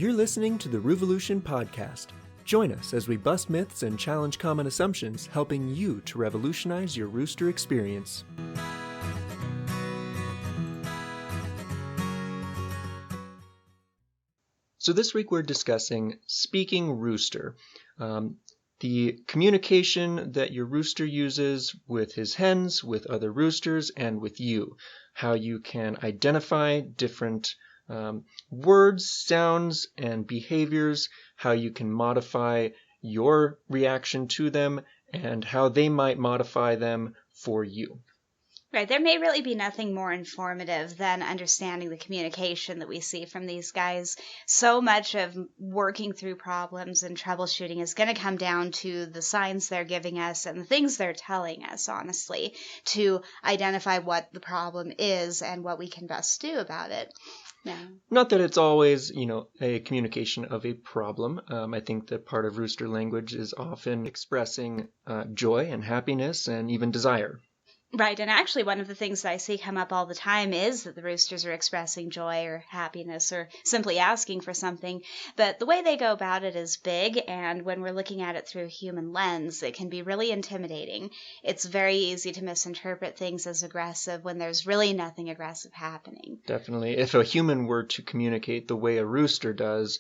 You're listening to the Roovolution podcast. Join us as we bust myths and challenge common assumptions, helping you to revolutionize your rooster experience. So this week we're discussing speaking rooster. The communication that your rooster uses with his hens, with other roosters, and with you. How you can identify different words, sounds, and behaviors, how you can modify your reaction to them, and how they might modify them for you. Right. There may really be nothing more informative than understanding the communication that we see from these guys. So much of working through problems and troubleshooting is going to come down to the signs they're giving us and the things they're telling us, honestly, to identify what the problem is and what we can best do about it. Yeah. Not that it's always, a communication of a problem. I think that part of rooster language is often expressing joy and happiness and even desire. Right, and actually one of the things that I see come up all the time is that the roosters are expressing joy or happiness or simply asking for something, but the way they go about it is big, and when we're looking at it through a human lens, it can be really intimidating. It's very easy to misinterpret things as aggressive when there's really nothing aggressive happening. Definitely. If a human were to communicate the way a rooster does,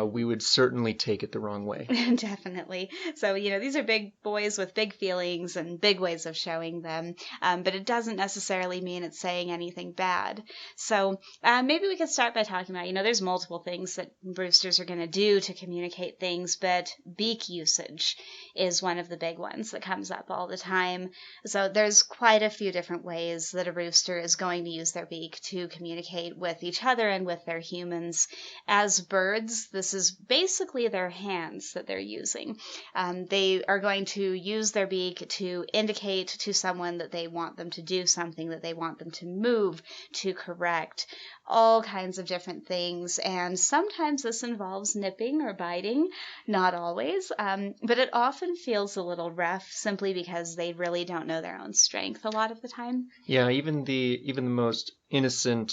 we would certainly take it the wrong way. Definitely. So, these are big boys with big feelings and big ways of showing them. But it doesn't necessarily mean it's saying anything bad. So maybe we could start by talking about, there's multiple things that roosters are going to do to communicate things, but beak usage is one of the big ones that comes up all the time. So there's quite a few different ways that a rooster is going to use their beak to communicate with each other and with their humans. As birds, this is basically their hands that they're using. They are going to use their beak to indicate to someone that they want them to do something, that they want them to move, to correct, all kinds of different things. And sometimes this involves nipping or biting, not always, but it often feels a little rough simply because they really don't know their own strength a lot of the time. Yeah, even the most innocent,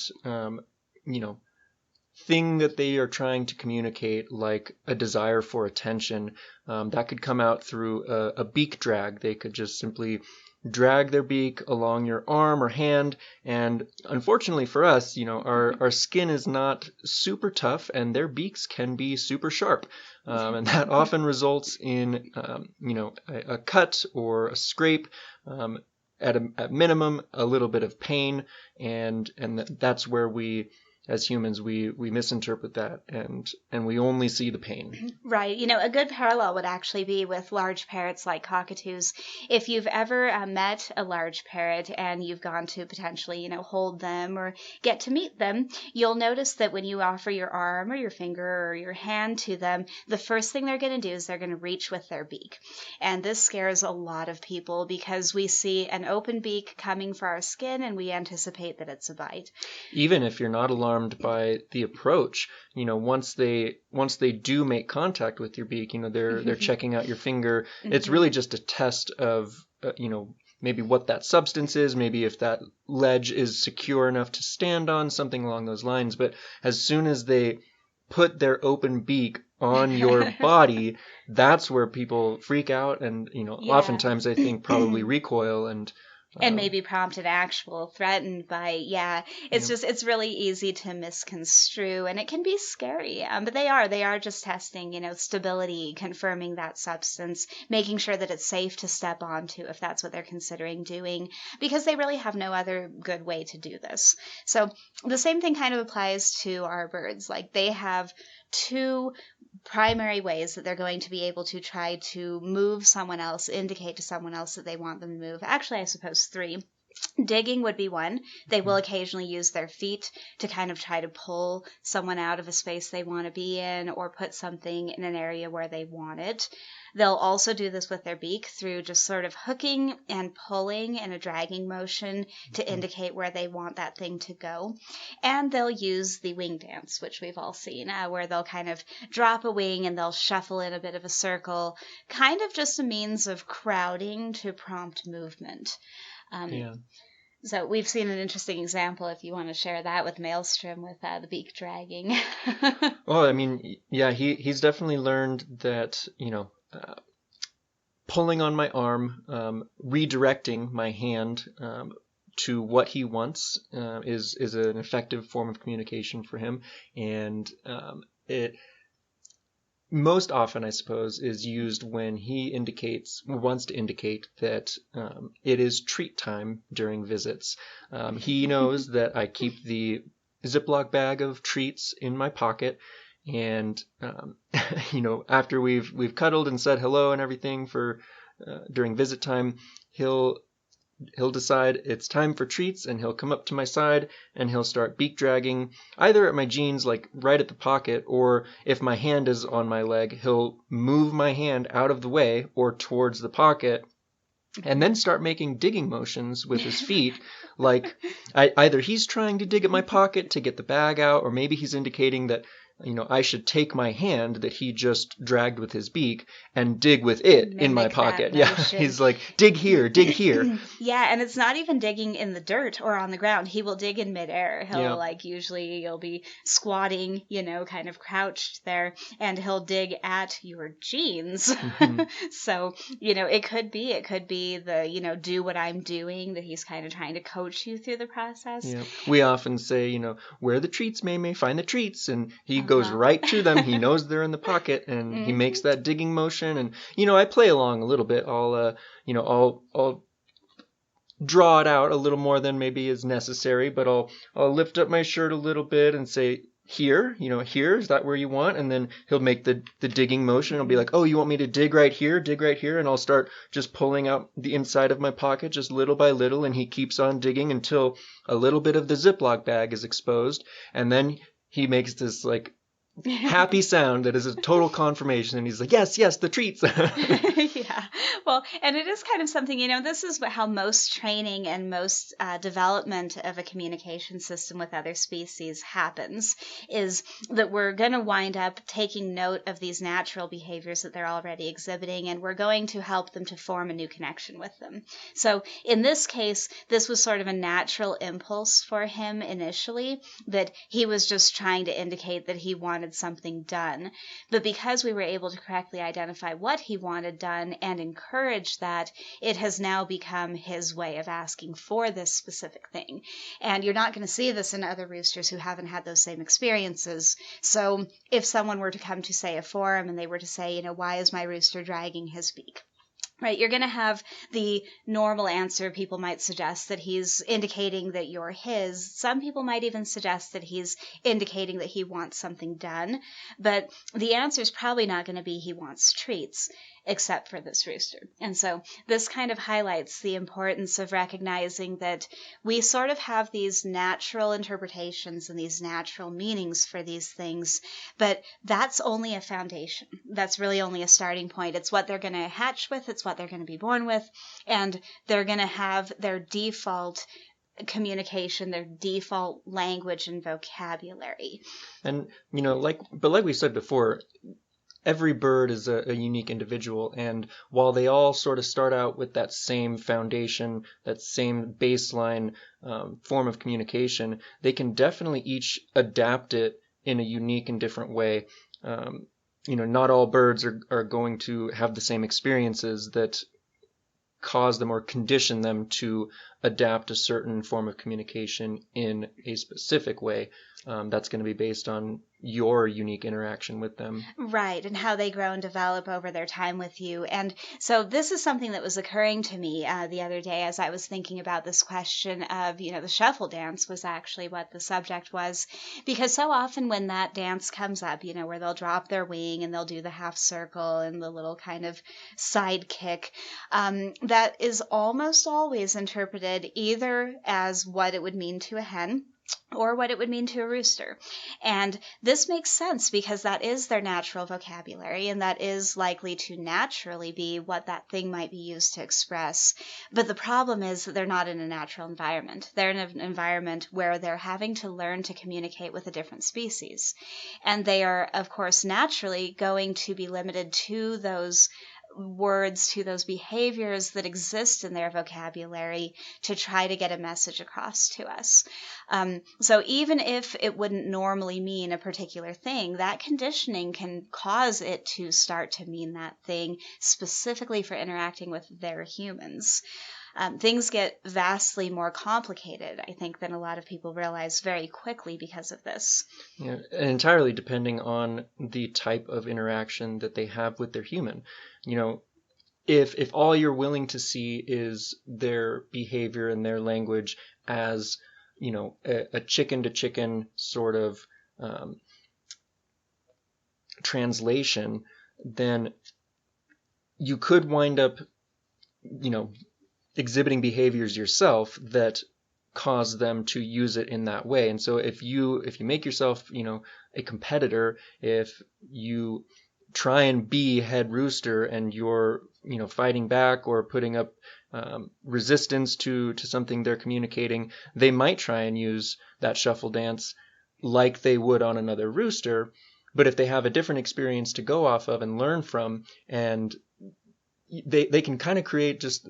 thing that they are trying to communicate, like a desire for attention, that could come out through a beak drag. They could just simply drag their beak along your arm or hand, and unfortunately for us, our skin is not super tough, and their beaks can be super sharp, and that often results in a cut or a scrape, at minimum a little bit of pain, and that's where we, as humans, we misinterpret that, and we only see the pain. Right. A good parallel would actually be with large parrots like cockatoos. If you've ever met a large parrot and you've gone to potentially, hold them or get to meet them, you'll notice that when you offer your arm or your finger or your hand to them, the first thing they're going to do is they're going to reach with their beak. And this scares a lot of people because we see an open beak coming for our skin and we anticipate that it's a bite. Even if you're not alarmed by the approach, once they do make contact with your beak, they're checking out your finger. It's really just a test of maybe what that substance is, maybe if that ledge is secure enough to stand on, something along those lines. But as soon as they put their open beak on your body, that's where people freak out, and oftentimes I think probably recoil and maybe prompt an actual threatened bite. It's really easy to misconstrue, and it can be scary. But they are just testing, stability, confirming that substance, making sure that it's safe to step onto if that's what they're considering doing, because they really have no other good way to do this. So the same thing kind of applies to our birds. Like, they have two primary ways that they're going to be able to try to move someone else, indicate to someone else that they want them to move. Actually, I suppose three. Digging would be one. They will occasionally use their feet to kind of try to pull someone out of a space they want to be in or put something in an area where they want it. They'll also do this with their beak through just sort of hooking and pulling in a dragging motion to indicate where they want that thing to go. And they'll use the wing dance, which we've all seen, where they'll kind of drop a wing and they'll shuffle in a bit of a circle, kind of just a means of crowding to prompt movement. So we've seen an interesting example, if you want to share that with Maelstrom, with the beak dragging. Oh, I mean, yeah, he's definitely learned that, pulling on my arm, redirecting my hand to what he wants is an effective form of communication for him, and it most often, I suppose, is used when he wants to indicate that it is treat time during visits. He knows that I keep the Ziploc bag of treats in my pocket, and after we've cuddled and said hello and everything for during visit time, he'll decide it's time for treats, and he'll come up to my side and he'll start beak dragging either at my jeans, like right at the pocket, or if my hand is on my leg, he'll move my hand out of the way or towards the pocket and then start making digging motions with his feet. Like either he's trying to dig at my pocket to get the bag out, or maybe he's indicating that I should take my hand that he just dragged with his beak and dig with it in my pocket. Yeah, he's like, dig here, dig here. Yeah, and it's not even digging in the dirt or on the ground. He will dig in midair. He'll usually you'll be squatting, kind of crouched there, and he'll dig at your jeans. Mm-hmm. So, it could be the, do what I'm doing, that he's kind of trying to coach you through the process. Yeah. We often say, where are the treats, May? Find the treats. And he goes right to them. He knows they're in the pocket, and he makes that digging motion. And I play along a little bit. I'll draw it out a little more than maybe is necessary, but I'll lift up my shirt a little bit and say, here, here, is that where you want? And then he'll make the digging motion. He'll be like, oh, you want me to dig right here? And I'll start just pulling out the inside of my pocket just little by little, and he keeps on digging until a little bit of the Ziploc bag is exposed, and then he makes this like happy sound that is a total confirmation, and he's like, yes, the treats. Yeah, well, and it is kind of something, this is how most training and most development of a communication system with other species happens, is that we're going to wind up taking note of these natural behaviors that they're already exhibiting, and we're going to help them to form a new connection with them. So in this case, this was sort of a natural impulse for him initially, that he was just trying to indicate that he wanted something done. But because we were able to correctly identify what he wanted done and encourage that, it has now become his way of asking for this specific thing. And you're not going to see this in other roosters who haven't had those same experiences. So if someone were to come to, say, a forum, and they were to say, why is my rooster dragging his beak? Right, you're going to have the normal answer. People might suggest that he's indicating that you're his. Some people might even suggest that he's indicating that he wants something done. But the answer is probably not going to be he wants treats, except for this rooster. And so this kind of highlights the importance of recognizing that we sort of have these natural interpretations and these natural meanings for these things, but that's only a foundation. That's really only a starting point. It's what they're going to hatch with. It's what they're going to be born with, and they're going to have their default communication, their default language and vocabulary. And, like we said before, every bird is a unique individual, and while they all sort of start out with that same foundation, that same baseline form of communication, they can definitely each adapt it in a unique and different way. Not all birds are going to have the same experiences that cause them or condition them to adapt a certain form of communication in a specific way. That's going to be based on your unique interaction with them. Right, and how they grow and develop over their time with you. And so this is something that was occurring to me the other day as I was thinking about this question of, the shuffle dance was actually what the subject was. Because so often when that dance comes up, where they'll drop their wing and they'll do the half circle and the little kind of side kick, that is almost always interpreted either as what it would mean to a hen or what it would mean to a rooster. And this makes sense because that is their natural vocabulary, and that is likely to naturally be what that thing might be used to express. But the problem is that they're not in a natural environment. They're in an environment where they're having to learn to communicate with a different species. And they are, of course, naturally going to be limited to those words to those behaviors that exist in their vocabulary to try to get a message across to us. So even if it wouldn't normally mean a particular thing, that conditioning can cause it to start to mean that thing specifically for interacting with their humans. Things get vastly more complicated, I think, than a lot of people realize very quickly because of this. Yeah, and entirely depending on the type of interaction that they have with their human. If all you're willing to see is their behavior and their language as, a chicken to chicken sort of translation, then you could wind up, exhibiting behaviors yourself that cause them to use it in that way. And so if you make yourself, a competitor, if you try and be head rooster and you're, fighting back or putting up resistance to something they're communicating, they might try and use that shuffle dance like they would on another rooster. But if they have a different experience to go off of and learn from, and they can kind of create, just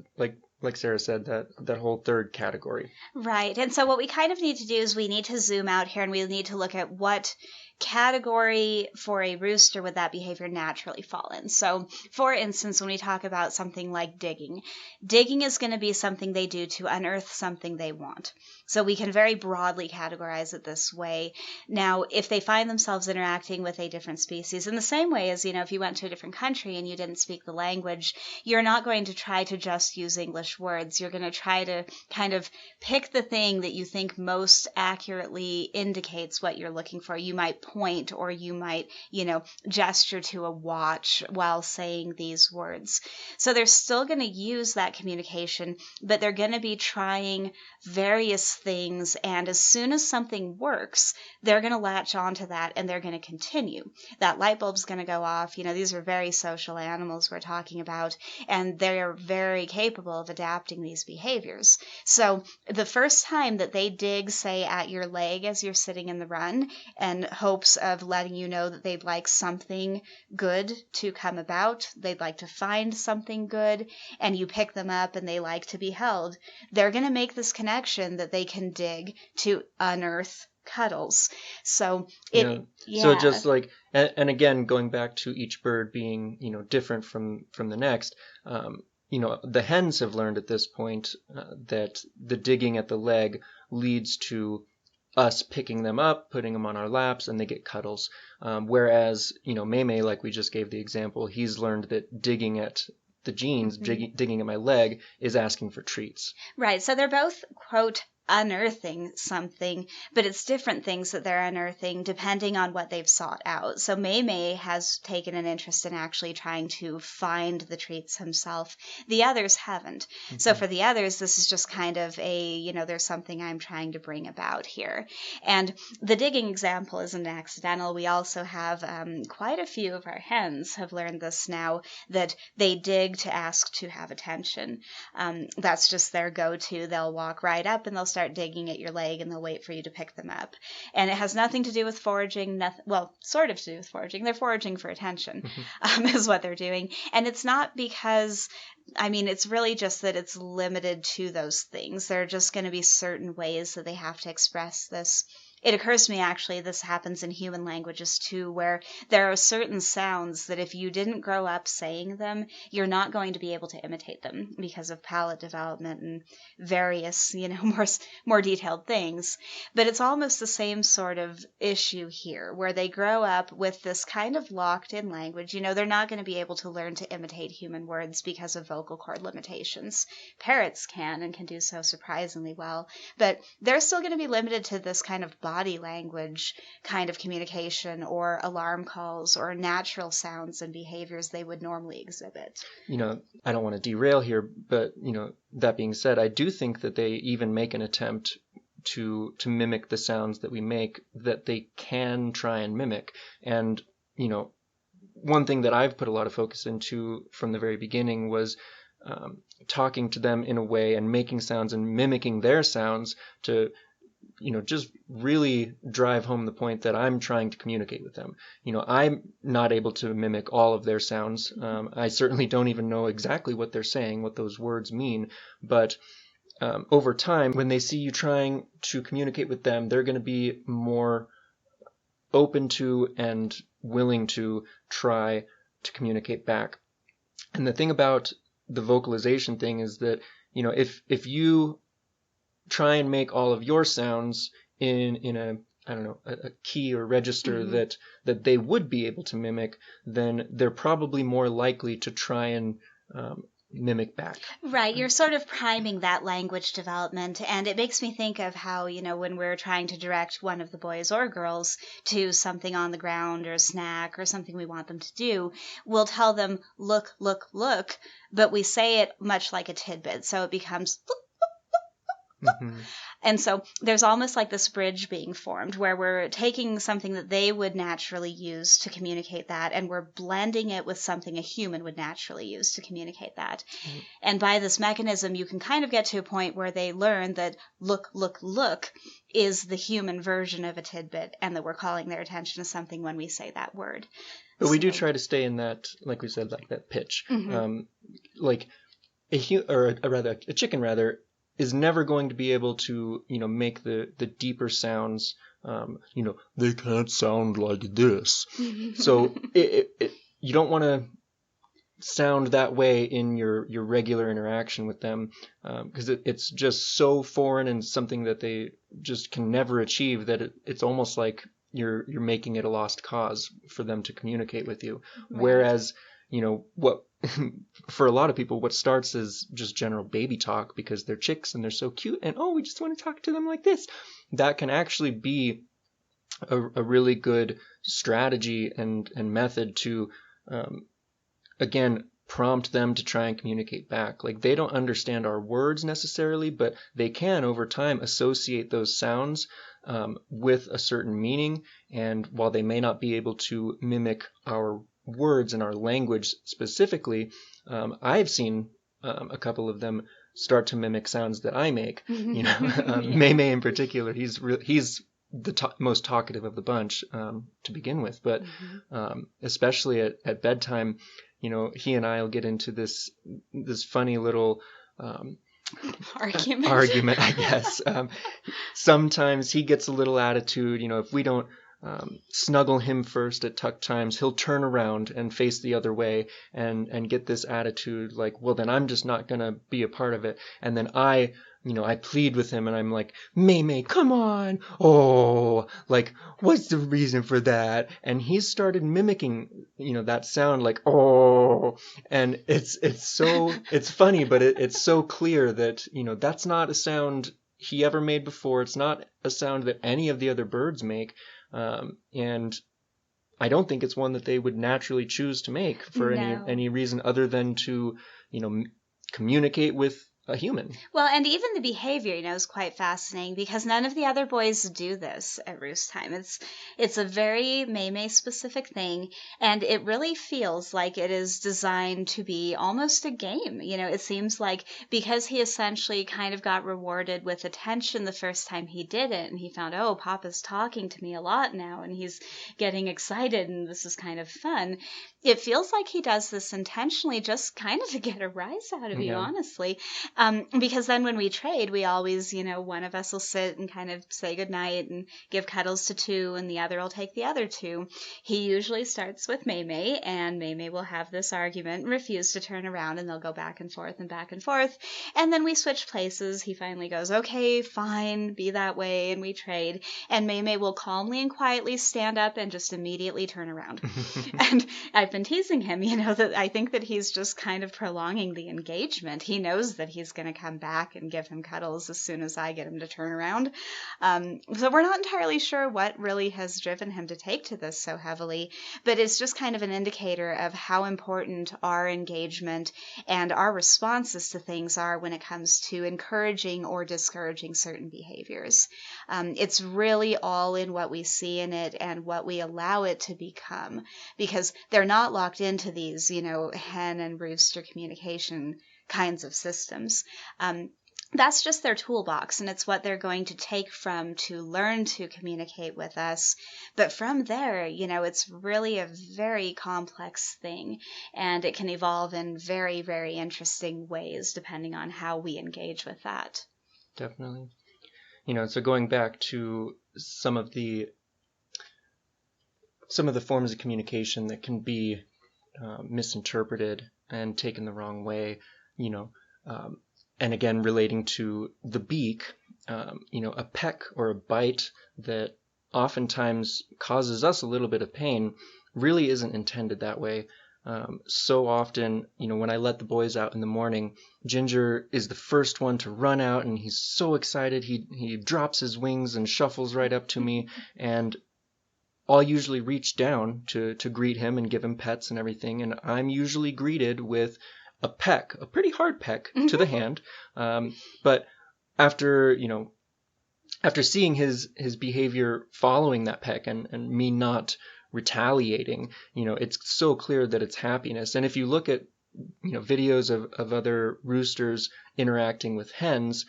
like Sarah said, that whole third category. Right. And so what we kind of need to do is we need to zoom out here and we need to look at what category for a rooster would that behavior naturally fall in. So, for instance, when we talk about something like digging is going to be something they do to unearth something they want. So we can very broadly categorize it this way. Now, if they find themselves interacting with a different species, in the same way as, if you went to a different country and you didn't speak the language, you're not going to try to just use English words. You're going to try to kind of pick the thing that you think most accurately indicates what you're looking for. You might point, or you might, gesture to a watch while saying these words. So they're still going to use that communication, but they're going to be trying various things. And as soon as something works, they're going to latch onto that and they're going to continue. That light bulb's going to go off. These are very social animals we're talking about, and they're very capable of adapting these behaviors. So the first time that they dig, say, at your leg as you're sitting in the run, and hopes of letting you know that they'd like something good to come about, they'd like to find something good, and you pick them up and they like to be held, they're going to make this connection that they can dig to unearth cuddles. So So just like, and again, going back to each bird being, different from the next, the hens have learned at this point that the digging at the leg leads to us picking them up, putting them on our laps, and they get cuddles. Whereas, Mei, like we just gave the example, he's learned that digging at the jeans, digging at my leg, is asking for treats. Right. So they're both, quote, unearthing something, but it's different things that they're unearthing depending on what they've sought out. So Mei has taken an interest in actually trying to find the treats himself. The others haven't. Mm-hmm. So for the others, this is just kind of a, there's something I'm trying to bring about here. And the digging example isn't accidental. We also have quite a few of our hens have learned this now, that they dig to ask to have attention. That's just their go-to. They'll walk right up and they'll start digging at your leg and they'll wait for you to pick them up. And it has nothing to do with foraging, sort of to do with foraging. They're foraging for attention, is what they're doing. And it's not because, it's really just that it's limited to those things. There are just going to be certain ways that they have to express this. It occurs to me, actually, this happens in human languages too, where there are certain sounds that if you didn't grow up saying them, you're not going to be able to imitate them because of palate development and various, more detailed things. But it's almost the same sort of issue here, where they grow up with this kind of locked-in language. They're not going to be able to learn to imitate human words because of vocal cord limitations. Parrots can, and can do so surprisingly well, but they're still going to be limited to this kind of body language kind of communication, or alarm calls, or natural sounds and behaviors they would normally exhibit. I don't want to derail here, but, that being said, I do think that they even make an attempt to mimic the sounds that we make, that they can try and mimic. And, one thing that I've put a lot of focus into from the very beginning was talking to them in a way and making sounds and mimicking their sounds to just really drive home the point that I'm trying to communicate with them. I'm not able to mimic all of their sounds. I certainly don't even know exactly what they're saying, what those words mean. But over time, when they see you trying to communicate with them, they're going to be more open to and willing to try to communicate back. And the thing about the vocalization thing is that, if you try and make all of your sounds in a, I don't know, a key or register that they would be able to mimic, then they're probably more likely to try and mimic back. Right, you're sort of priming that language development, and it makes me think of how, when we're trying to direct one of the boys or girls to something on the ground or a snack or something we want them to do, we'll tell them, look, look, look, but we say it much like a tidbit, so it becomes look, look, look. And so there's almost like this bridge being formed where we're taking something that they would naturally use to communicate that, and we're blending it with something a human would naturally use to communicate that. And by this mechanism, you can kind of get to a point where they learn that look, look, look is the human version of a tidbit, and that we're calling their attention to something when we say that word. But we do try to stay in that, like we said, like that pitch. Like a chicken is never going to be able to, make the deeper sounds. They can't sound like this. So you don't want to sound that way in your regular interaction with them, because it's just so foreign and something that they just can never achieve that it's almost like you're making it a lost cause for them to communicate with you. Right. Whereas, what for a lot of people, what starts as just general baby talk because they're chicks and they're so cute and we just want to talk to them like this, that can actually be a really good strategy and method to again prompt them to try and communicate back. Like, they don't understand our words necessarily, but they can over time associate those sounds with a certain meaning, and while they may not be able to mimic our words and our language specifically, I've seen a couple of them start to mimic sounds that I make. Maymay in particular, he's the most talkative of the bunch to begin with, but especially at bedtime, he and I will get into this funny little argument, I guess. Sometimes he gets a little attitude, if we don't snuggle him first at tuck times, he'll turn around and face the other way and get this attitude like, well, then I'm just not going to be a part of it. And then I plead with him and I'm like, Maymay, come on. Oh, like, what's the reason for that? And he's started mimicking, that sound like, oh, and it's funny, but it's so clear that, that's not a sound he ever made before. It's not a sound that any of the other birds make. And I don't think it's one that they would naturally choose to make for any reason other than to, communicate with a human. Well, and even the behavior, is quite fascinating because none of the other boys do this at roost time. It's a very Maymay specific thing, and it really feels like it is designed to be almost a game. It seems like because he essentially kind of got rewarded with attention the first time he did it, and he found, oh, Papa's talking to me a lot now, and he's getting excited, and this is kind of fun. It feels like he does this intentionally just kind of to get a rise out of you, honestly. Because then when we trade, we always, one of us will sit and kind of say goodnight and give cuddles to two, and the other will take the other two. He usually starts with Maymay, and Maymay will have this argument and refuse to turn around, and they'll go back and forth and back and forth. And then we switch places. He finally goes, okay, fine, be that way, and we trade. And Maymay will calmly and quietly stand up and just immediately turn around. And I've been teasing him, that I think that he's just kind of prolonging the engagement. He knows that he's going to come back and give him cuddles as soon as I get him to turn around. So we're not entirely sure what really has driven him to take to this so heavily, but it's just kind of an indicator of how important our engagement and our responses to things are when it comes to encouraging or discouraging certain behaviors. It's really all in what we see in it and what we allow it to become, because they're not locked into these, hen and rooster communication kinds of systems. that's just their toolbox, and it's what they're going to take from to learn to communicate with us. But from there, it's really a very complex thing, and it can evolve in very, very interesting ways depending on how we engage with that. Definitely. So going back to some of the forms of communication that can be misinterpreted and taken the wrong way, and again, relating to the beak, a peck or a bite that oftentimes causes us a little bit of pain really isn't intended that way. So often, when I let the boys out in the morning, Ginger is the first one to run out, and he's so excited. He drops his wings and shuffles right up to me, and I'll usually reach down to greet him and give him pets and everything, and I'm usually greeted with a peck, a pretty hard peck to the hand. But after seeing his behavior following that peck and me not retaliating, it's so clear that it's happiness. And if you look at videos of other roosters interacting with hens,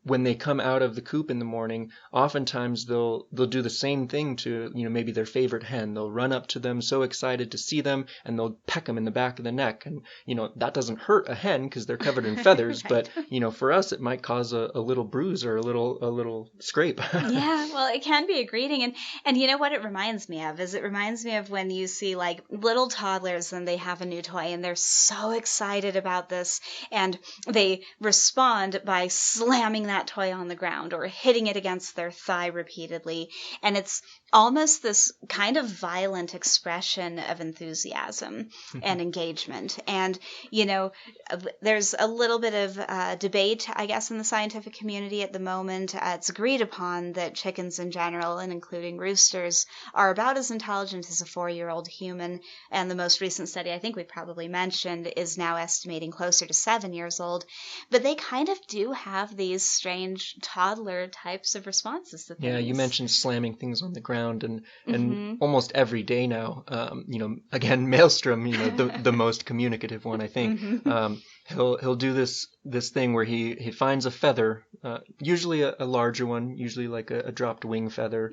when they come out of the coop in the morning, oftentimes they'll do the same thing to maybe their favorite hen. They'll run up to them, so excited to see them, and they'll peck them in the back of the neck. And that doesn't hurt a hen because they're covered in feathers, Right. but for us it might cause a little bruise or a little scrape. Yeah, well, it can be a greeting, and you know what it reminds me of is it reminds me of when you see like little toddlers and they have a new toy and they're so excited about this, and they respond by slamming that toy on the ground or hitting it against their thigh repeatedly, and it's almost this kind of violent expression of enthusiasm and engagement. And there's a little bit of debate, I guess, in the scientific community at the moment. It's agreed upon that chickens in general, and including roosters, are about as intelligent as a 4-year-old human. And the most recent study, I think we probably mentioned, is now estimating closer to 7 years old. But they kind of do have these strange toddler types of responses to things. Yeah, you mentioned slamming things on the ground, and almost every day now, again, Maelstrom, the most communicative one, I think. He'll do this thing where he finds a feather, usually a larger one, usually like a dropped wing feather,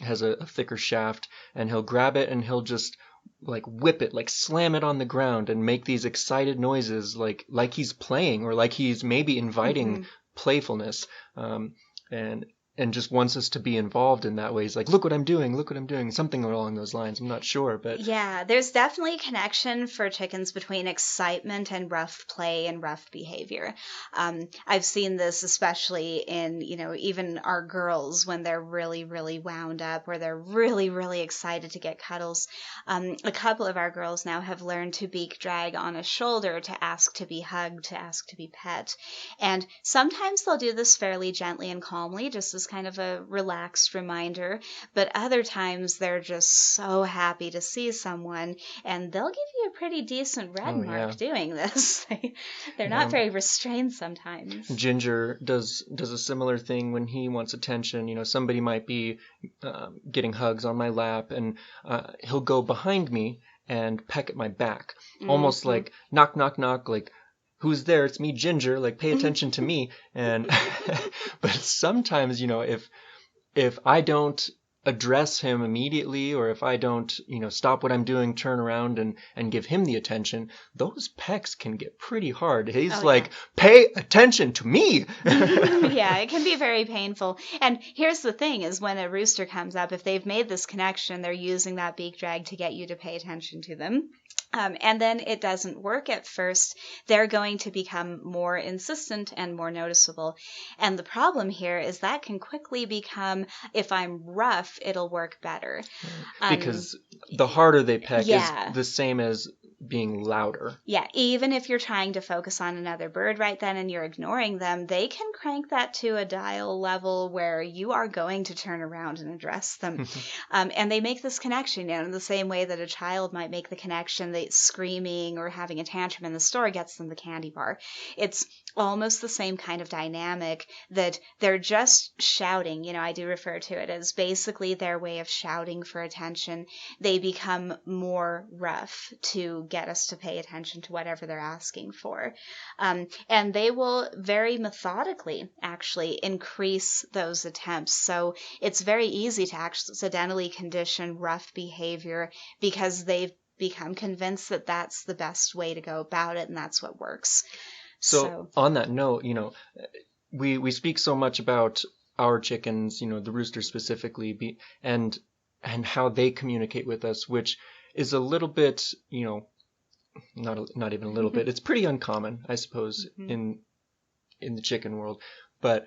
has a thicker shaft, and he'll grab it and he'll just like whip it, like slam it on the ground and make these excited noises, like he's playing or like he's maybe inviting playfulness, and just wants us to be involved in that way. He's like, look what I'm doing, something along those lines. I'm not sure, but yeah, there's definitely a connection for chickens between excitement and rough play and rough behavior. I've seen this especially in, even our girls when they're really, really wound up or they're really, really excited to get cuddles. A couple of our girls now have learned to beak drag on a shoulder to ask to be hugged, to ask to be pet. And sometimes they'll do this fairly gently and calmly, just as kind of a relaxed reminder, but other times they're just so happy to see someone, and they'll give you a pretty decent red mark doing this. They're not very restrained sometimes. Ginger does a similar thing when he wants attention. Somebody might be getting hugs on my lap, and he'll go behind me and peck at my back, almost like knock, knock, knock, like, who's there? It's me, Ginger. Like, pay attention to me. And but sometimes, if I don't address him immediately, or if I don't, stop what I'm doing, turn around and give him the attention, those pecks can get pretty hard. He's pay attention to me. Yeah, it can be very painful. And here's the thing is when a rooster comes up, if they've made this connection, they're using that beak drag to get you to pay attention to them. And then it doesn't work at first, they're going to become more insistent and more noticeable. And the problem here is that can quickly become, if I'm rough, it'll work better. Because the harder they peck is the same as being louder. Yeah, even if you're trying to focus on another bird right then and you're ignoring them, they can crank that to a dial level where you are going to turn around and address them. And they make this connection, in the same way that a child might make the connection that screaming or having a tantrum in the store gets them the candy bar. It's almost the same kind of dynamic that they're just shouting. I do refer to it as basically their way of shouting for attention. They become more rough to get us to pay attention to whatever they're asking for. And they will very methodically actually increase those attempts. So it's very easy to accidentally condition rough behavior because they've become convinced that that's the best way to go about it and that's what works. So on that note, we speak so much about our chickens, the rooster specifically, and how they communicate with us, which is a little bit, not even a little bit. It's pretty uncommon, I suppose, in the chicken world. But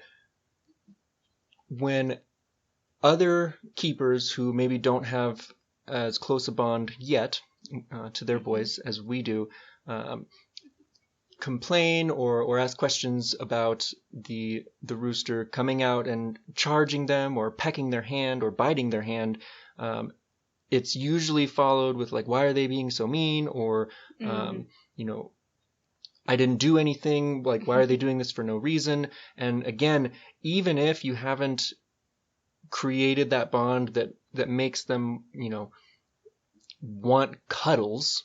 when other keepers who maybe don't have as close a bond yet to their boys as we do, complain or ask questions about the rooster coming out and charging them or pecking their hand or biting their hand, it's usually followed with like, why are they being so mean? Or, I didn't do anything. Like, why are they doing this for no reason? And again, even if you haven't created that bond that makes them, want cuddles,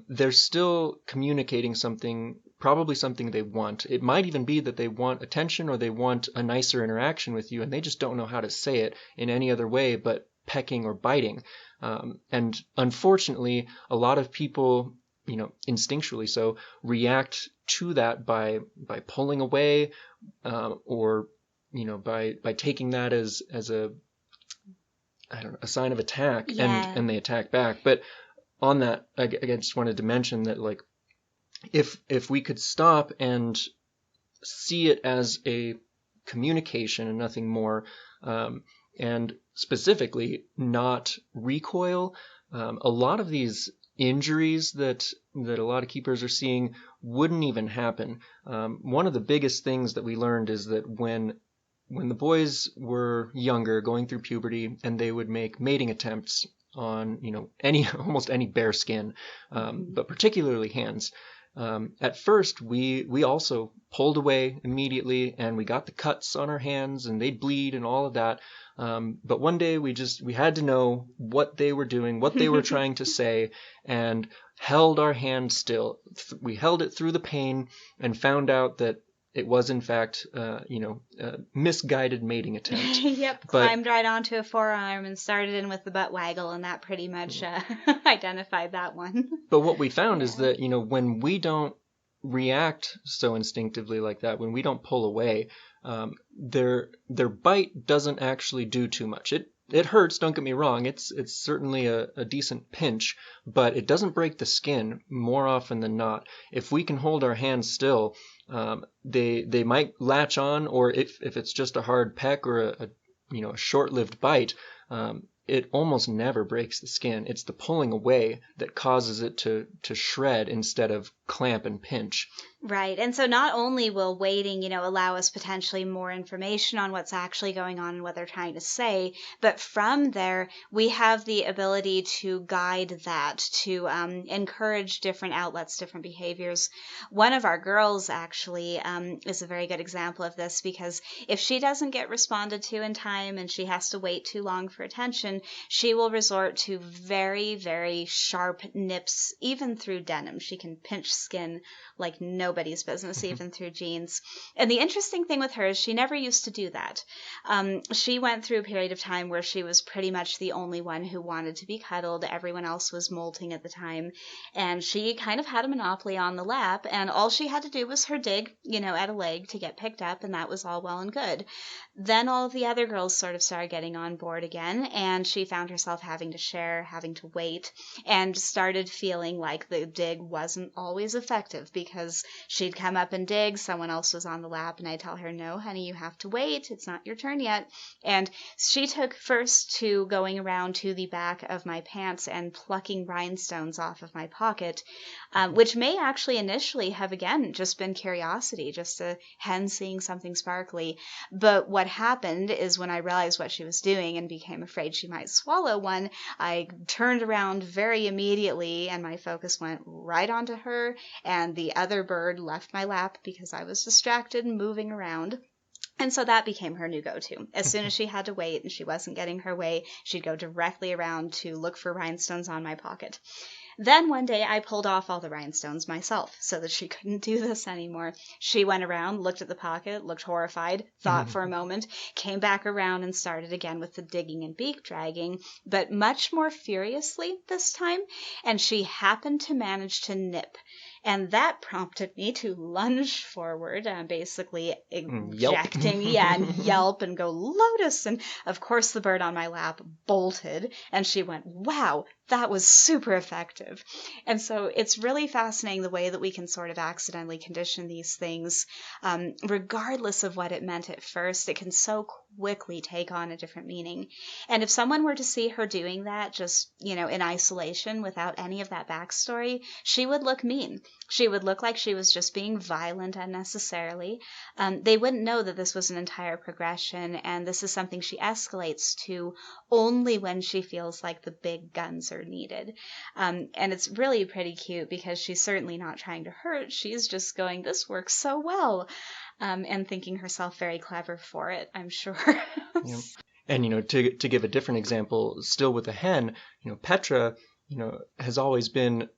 they're still communicating something, probably something they want. It might even be that they want attention or they want a nicer interaction with you, and they just don't know how to say it in any other way but pecking or biting. And unfortunately, a lot of people, instinctually so, react to that by pulling away, or by taking that as a, I don't know, a sign of attack, and they attack back. But on that, I just wanted to mention that, like, if we could stop and see it as a communication and nothing more, and specifically not recoil, a lot of these injuries that a lot of keepers are seeing wouldn't even happen. One of the biggest things that we learned is that when the boys were younger, going through puberty, and they would make mating attempts on almost any bare skin, but particularly hands. At first, we also pulled away immediately, and we got the cuts on our hands, and they'd bleed and all of that. But one day we had to know what they were doing, what they were trying to say, and held our hand still. We held it through the pain and found out that it was, in fact, a misguided mating attempt. Yep, climbed right onto a forearm and started in with the butt waggle, and that pretty much identified that one. But what we found is that, when we don't react so instinctively like that, when we don't pull away, their bite doesn't actually do too much. It hurts, don't get me wrong. It's certainly a decent pinch, but it doesn't break the skin more often than not. If we can hold our hands still, they might latch on, or if it's just a hard peck or a short-lived bite, it almost never breaks the skin. It's the pulling away that causes it to shred instead of clamp and pinch. Right. And so not only will waiting, allow us potentially more information on what's actually going on and what they're trying to say, but from there, we have the ability to guide that, to encourage different outlets, different behaviors. One of our girls actually is a very good example of this, because if she doesn't get responded to in time and she has to wait too long for attention, she will resort to very, very sharp nips, even through denim. She can pinch skin like nobody's business, even through jeans. And the interesting thing with her is she never used to do that. She went through a period of time where she was pretty much the only one who wanted to be cuddled. Everyone else was molting at the time. And she kind of had a monopoly on the lap, and all she had to do was her dig, at a leg to get picked up, and that was all well and good. Then all of the other girls sort of started getting on board again, and she found herself having to share, having to wait, and started feeling like the dig wasn't always effective, because she'd come up and dig, someone else was on the lap, and I'd tell her, no, honey, you have to wait, it's not your turn yet. And she took first to going around to the back of my pants and plucking rhinestones off of my pocket, which may actually initially have, again, just been curiosity, just a hen seeing something sparkly. But what happened is, when I realized what she was doing and became afraid she might swallow one, I turned around very immediately, and my focus went right onto her, and the other bird left my lap because I was distracted and moving around. And so that became her new go-to. As soon as she had to wait and she wasn't getting her way, she'd go directly around to look for rhinestones on my pocket. Then one day I pulled off all the rhinestones myself so that she couldn't do this anymore. She went around, looked at the pocket, looked horrified, thought for a moment, came back around and started again with the digging and beak dragging, but much more furiously this time, and she happened to manage to nip. And that prompted me to lunge forward, basically ejecting, and yelp and go Lotus. And of course the bird on my lap bolted, and she went, wow, that was super effective. And so it's really fascinating the way that we can sort of accidentally condition these things. Regardless of what it meant at first, it can so quickly take on a different meaning. And if someone were to see her doing that just, in isolation without any of that backstory, she would look mean. She would look like she was just being violent unnecessarily. They wouldn't know that this was an entire progression, and this is something she escalates to only when she feels like the big guns are needed. And it's really pretty cute because she's certainly not trying to hurt. She's just going, this works so well, and thinking herself very clever for it, I'm sure. Yeah. And, to give a different example, still with a hen, Petra, has always been,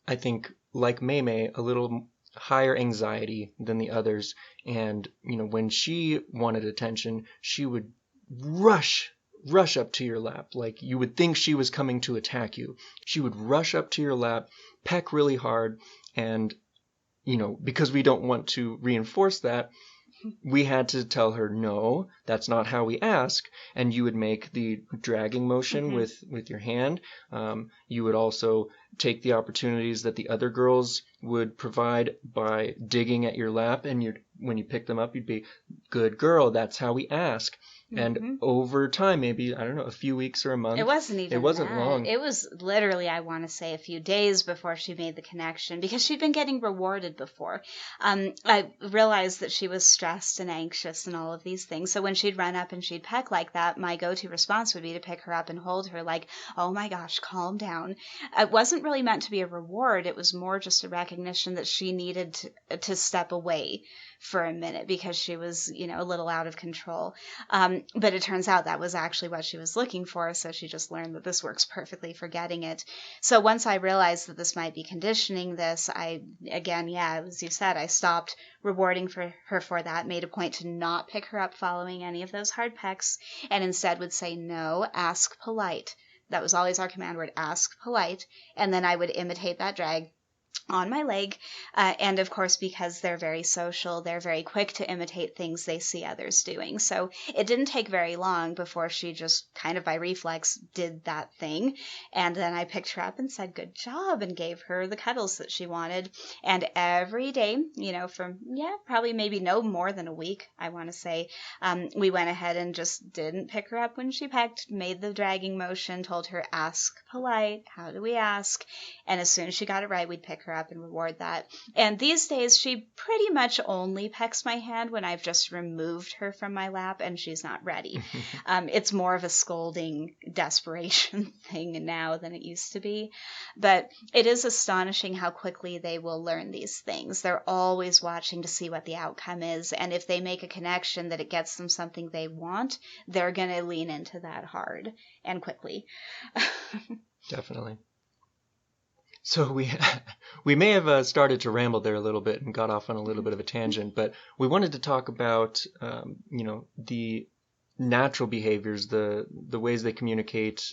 I think, like Meme, a little higher anxiety than the others. And, when she wanted attention, she would rush up to your lap. Like you would think she was coming to attack you. She would rush up to your lap, peck really hard. And, because we don't want to reinforce that, we had to tell her, no, that's not how we ask. And you would make the dragging motion with your hand. You would also take the opportunities that the other girls would provide by digging at your lap. And when you pick them up, you'd be, good girl, that's how we ask. And over time, maybe, I don't know, a few weeks or a month. It wasn't that long. It was literally, I want to say, a few days before she made the connection because she'd been getting rewarded before. I realized that she was stressed and anxious and all of these things. So when she'd run up and she'd peck like that, my go-to response would be to pick her up and hold her like, oh my gosh, calm down. It wasn't really meant to be a reward. It was more just a recognition that she needed to step away for a minute because she was, a little out of control. But it turns out that was actually what she was looking for, so she just learned that this works perfectly for getting it. So once I realized that this might be conditioning this, as you said, I stopped rewarding her for that, made a point to not pick her up following any of those hard pecks, and instead would say, no, ask polite. That was always our command word, ask polite, and then I would imitate that drag on my leg. And of course, because they're very social, they're very quick to imitate things they see others doing. So it didn't take very long before she just kind of by reflex did that thing. And then I picked her up and said, good job, and gave her the cuddles that she wanted. And every day, probably maybe no more than a week, I want to say, we went ahead and just didn't pick her up when she pecked, made the dragging motion, told her, ask polite, how do we ask? And as soon as she got it right, we'd pick her up and reward that. And these days, she pretty much only pecks my hand when I've just removed her from my lap and she's not ready. It's more of a scolding desperation thing now than it used to be. But it is astonishing how quickly they will learn these things. They're always watching to see what the outcome is. And if they make a connection that it gets them something they want, they're going to lean into that hard and quickly. Definitely. So we may have started to ramble there a little bit and got off on a little bit of a tangent, but we wanted to talk about the natural behaviors, the ways they communicate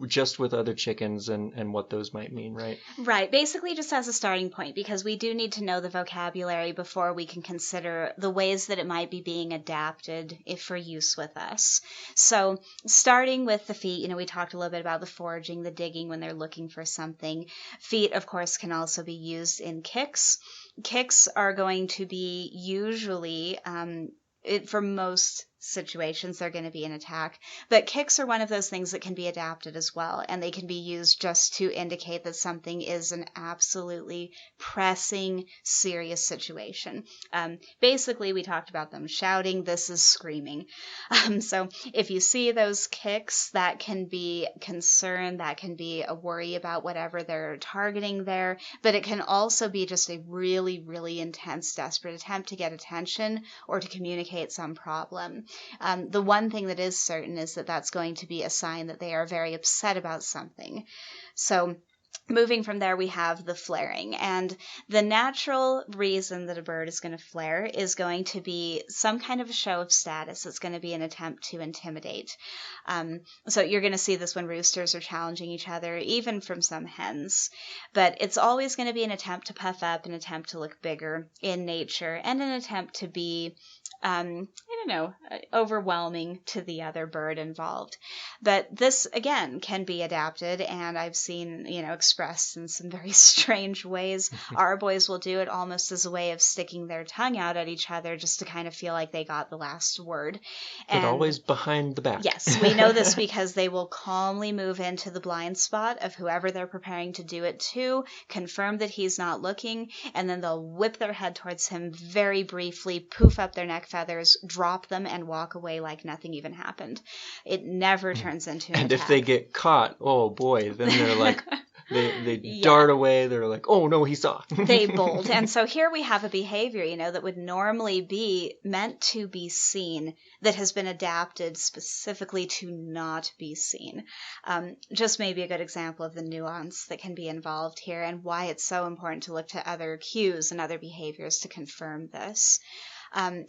just with other chickens and what those might mean, right? Right. Basically just as a starting point, because we do need to know the vocabulary before we can consider the ways that it might be being adapted for use with us. So starting with the feet, we talked a little bit about the foraging, the digging when they're looking for something. Feet, of course, can also be used in kicks. Kicks are going to be usually, for most situations, they're going to be an attack. But kicks are one of those things that can be adapted as well, and they can be used just to indicate that something is an absolutely pressing, serious situation. Basically, we talked about them shouting. This is screaming. So if you see those kicks, that can be concern, that can be a worry about whatever they're targeting there, but it can also be just a really, really intense, desperate attempt to get attention or to communicate some problem. The one thing that is certain is that that's going to be a sign that they are very upset about something. So Moving from there, we have the flaring. And the natural reason that a bird is going to flare is going to be some kind of a show of status. It's going to be an attempt to intimidate. So you're going to see this when roosters are challenging each other, even from some hens. But it's always going to be an attempt to puff up, an attempt to look bigger in nature, and an attempt to be overwhelming to the other bird involved. But this, again, can be adapted, and I've seen, expressed in some very strange ways. Our boys will do it almost as a way of sticking their tongue out at each other just to kind of feel like they got the last word. But always behind the back. Yes, we know this because they will calmly move into the blind spot of whoever they're preparing to do it to, confirm that he's not looking, and then they'll whip their head towards him very briefly, poof up their neck feathers, drop them, and walk away like nothing even happened. It never turns into an And attack. if they get caught, oh boy, then they're like, they dart away. They're like, oh no, he saw. They bolt. And so here we have a behavior, that would normally be meant to be seen, that has been adapted specifically to not be seen. Just maybe a good example of the nuance that can be involved here and why it's so important to look to other cues and other behaviors to confirm this.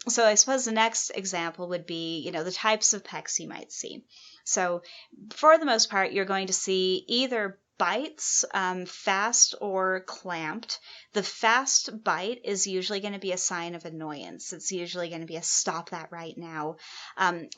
So I suppose the next example would be, the types of pecks you might see. So for the most part, you're going to see either bites, fast or clamped. The fast bite is usually going to be a sign of annoyance. It's usually going to be a stop that right now.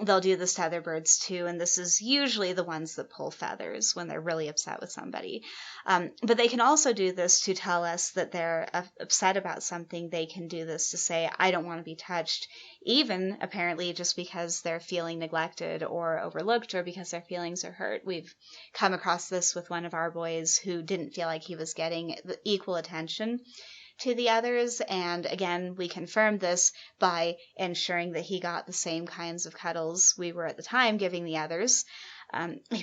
They'll do this to other birds too, and this is usually the ones that pull feathers when they're really upset with somebody. But they can also do this to tell us that they're upset about something. They can do this to say, I don't want to be touched, even apparently just because they're feeling neglected or overlooked or because their feelings are hurt. We've come across this with one of our boys who didn't feel like he was getting the equal attention to the others, and again, we confirmed this by ensuring that he got the same kinds of cuddles we were at the time giving the others.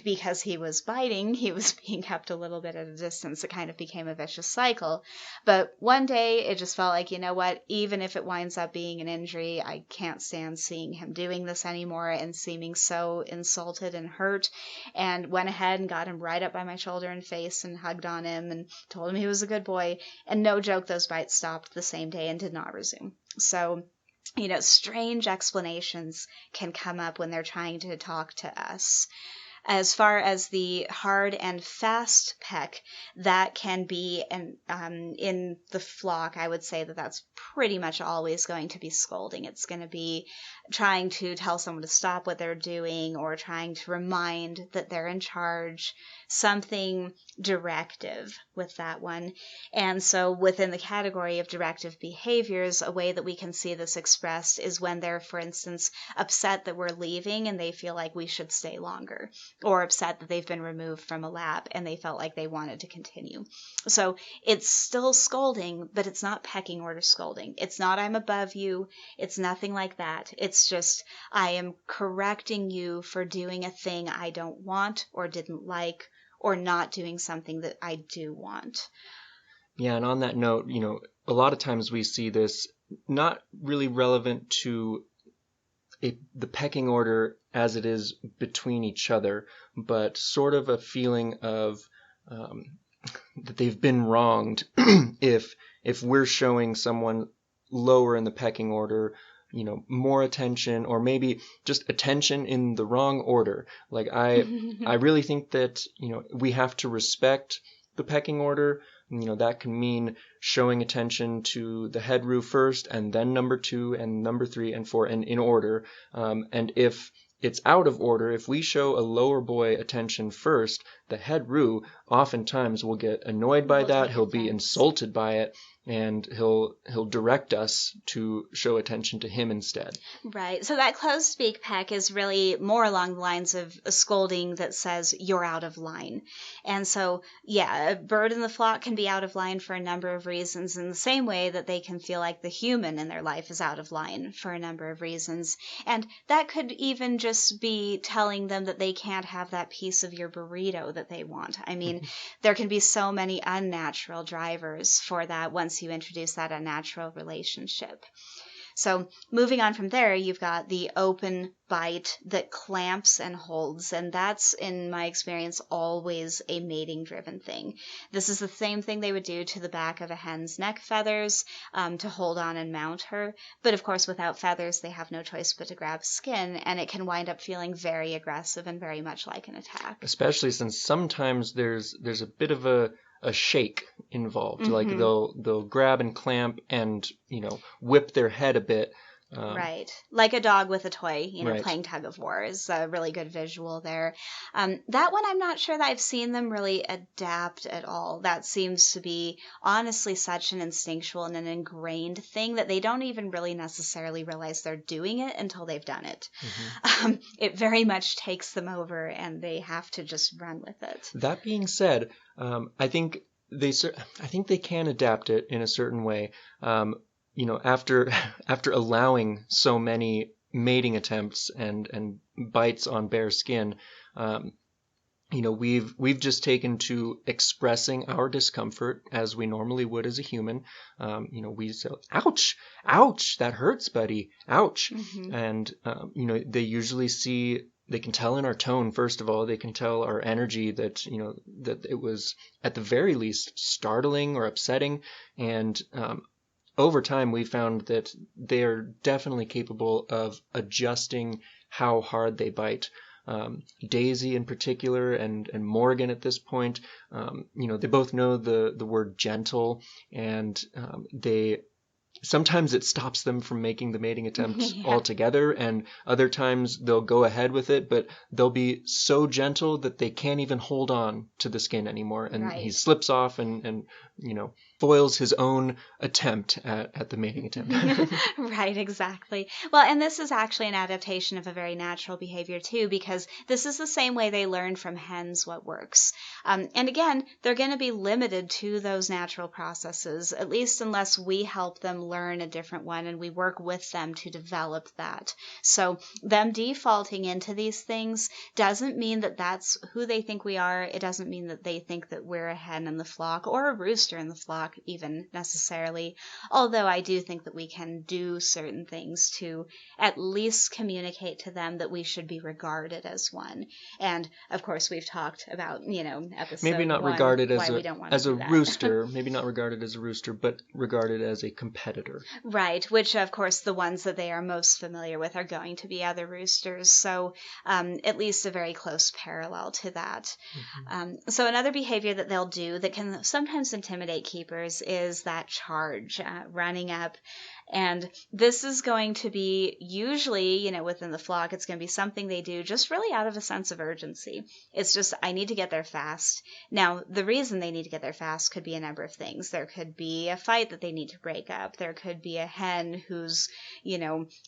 Because he was biting, he was being kept a little bit at a distance. It kind of became a vicious cycle. But one day, it just felt like, even if it winds up being an injury, I can't stand seeing him doing this anymore and seeming so insulted and hurt, and went ahead and got him right up by my shoulder and face and hugged on him and told him he was a good boy. And no joke, those bites stopped the same day and did not resume. So, strange explanations can come up when they're trying to talk to us. As far as the hard and fast peck, that can be, in the flock, I would say that that's pretty much always going to be scolding. It's going to be trying to tell someone to stop what they're doing or trying to remind that they're in charge, something directive with that one. And so within the category of directive behaviors, a way that we can see this expressed is when they're, for instance, upset that we're leaving and they feel like we should stay longer, or upset that they've been removed from a lap and they felt like they wanted to continue. So it's still scolding, but it's not pecking order scolding. It's not I'm above you. It's nothing like that. It's just I am correcting you for doing a thing I don't want or didn't like, or not doing something that I do want. Yeah, and on that note, a lot of times we see this not really relevant to the pecking order as it is between each other, but sort of a feeling of that they've been wronged if we're showing someone lower in the pecking order, more attention, or maybe just attention in the wrong order. Like I really think that, we have to respect the pecking order. That can mean showing attention to the head roo first, and then number 2 and number 3 and 4, and in order. And if it's out of order, if we show a lower boy attention first, the head roo oftentimes will get annoyed by that. He'll be insulted by it, and he'll direct us to show attention to him instead. Right. So that closed beak peck is really more along the lines of a scolding that says you're out of line. And so, yeah, a bird in the flock can be out of line for a number of reasons, in the same way that they can feel like the human in their life is out of line for a number of reasons. And that could even just be telling them that they can't have that piece of your burrito that they want. I mean, there can be so many unnatural drivers for that once you introduce that unnatural relationship. So moving on from there, you've got the open bite that clamps and holds, and that's, in my experience, always a mating-driven thing. This is the same thing they would do to the back of a hen's neck feathers to hold on and mount her. But of course, without feathers, they have no choice but to grab skin, and it can wind up feeling very aggressive and very much like an attack. Especially since sometimes there's a bit of a shake involved. Like they'll grab and clamp and, whip their head a bit. Right. Like a dog with a toy, Right. playing tug of war is a really good visual there. That one, I'm not sure that I've seen them really adapt at all. That seems to be honestly such an instinctual and an ingrained thing that they don't even really necessarily realize they're doing it until they've done it. It very much takes them over and they have to just run with it. That being said, I think they can adapt it in a certain way. After allowing so many mating attempts and bites on bare skin, we've just taken to expressing our discomfort as we normally would as a human. We say, "Ouch, ouch, that hurts, buddy, ouch," and they usually see. They can tell in our tone, first of all. They can tell our energy that that it was at the very least startling or upsetting, and over time, we found that they are definitely capable of adjusting how hard they bite. Daisy in particular and Morgan at this point, they both know the word gentle, and they sometimes it stops them from making the mating attempt altogether, and other times they'll go ahead with it, but they'll be so gentle that they can't even hold on to the skin anymore, and he slips off and foils his own attempt at the mating attempt. Right, exactly. Well, and this is actually an adaptation of a very natural behavior too, because this is the same way they learn from hens what works. And again, they're going to be limited to those natural processes, at least unless we help them learn a different one and we work with them to develop that. So them defaulting into these things doesn't mean that that's who they think we are. It doesn't mean that they think that we're a hen in the flock or a rooster in the flock even necessarily. Although I do think that we can do certain things to at least communicate to them that we should be regarded as one. And of course, we've talked about, episode maybe not 1, regarded why we don't want to do that. rooster, maybe not regarded as a rooster, but regarded as a competitor. Right, which of course the ones that they are most familiar with are going to be other roosters. So at least a very close parallel to that. So another behavior that they'll do that can sometimes intimidate keepers is that charge, running up. And this is going to be usually, within the flock, it's going to be something they do just really out of a sense of urgency. It's just, I need to get there fast. Now, the reason they need to get there fast could be a number of things. There could be a fight that they need to break up. There could be a hen who's,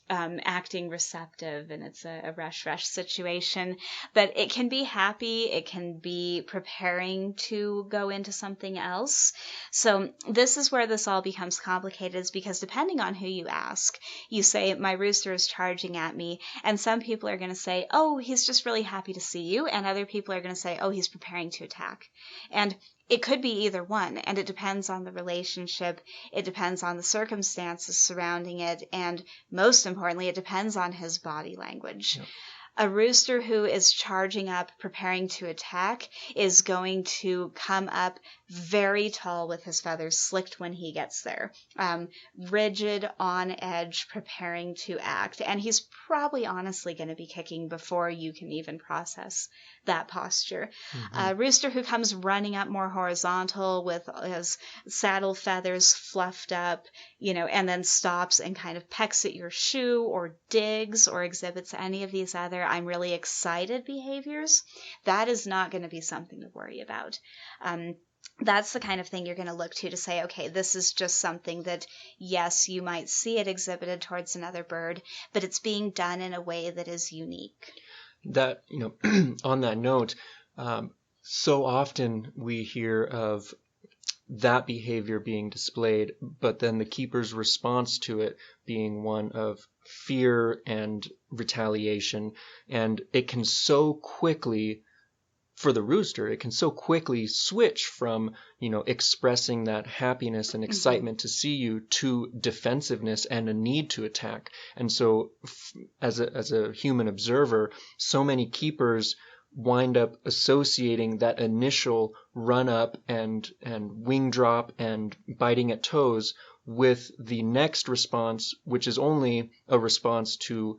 acting receptive and it's a rush situation. But it can be happy. It can be preparing to go into something else. So this is where this all becomes complicated, is because depending on who you ask, you say, my rooster is charging at me, and some people are going to say, oh, he's just really happy to see you, and other people are going to say, oh, he's preparing to attack. And it could be either one, and it depends on the relationship, it depends on the circumstances surrounding it, and most importantly, it depends on his body language. Yep. A rooster who is charging up, preparing to attack, is going to come up very tall with his feathers slicked when he gets there. Rigid, on edge, preparing to act. And he's probably honestly going to be kicking before you can even process that posture. A rooster who comes running up more horizontal with his saddle feathers fluffed up, and then stops and kind of pecks at your shoe or digs or exhibits any of these other I'm really excited behaviors, that is not going to be something to worry about. That's the kind of thing you're going to look to say, okay, this is just something that, yes, you might see it exhibited towards another bird, but it's being done in a way that is unique. That, on that note, so often we hear of that behavior being displayed, but then the keeper's response to it being one of fear and retaliation, and it can so quickly for the rooster, it can so quickly switch from, expressing that happiness and Hmm. excitement to see you to defensiveness and a need to attack. And so as a human observer, so many keepers wind up associating that initial run up and wing drop and biting at toes with the next response, which is only a response to,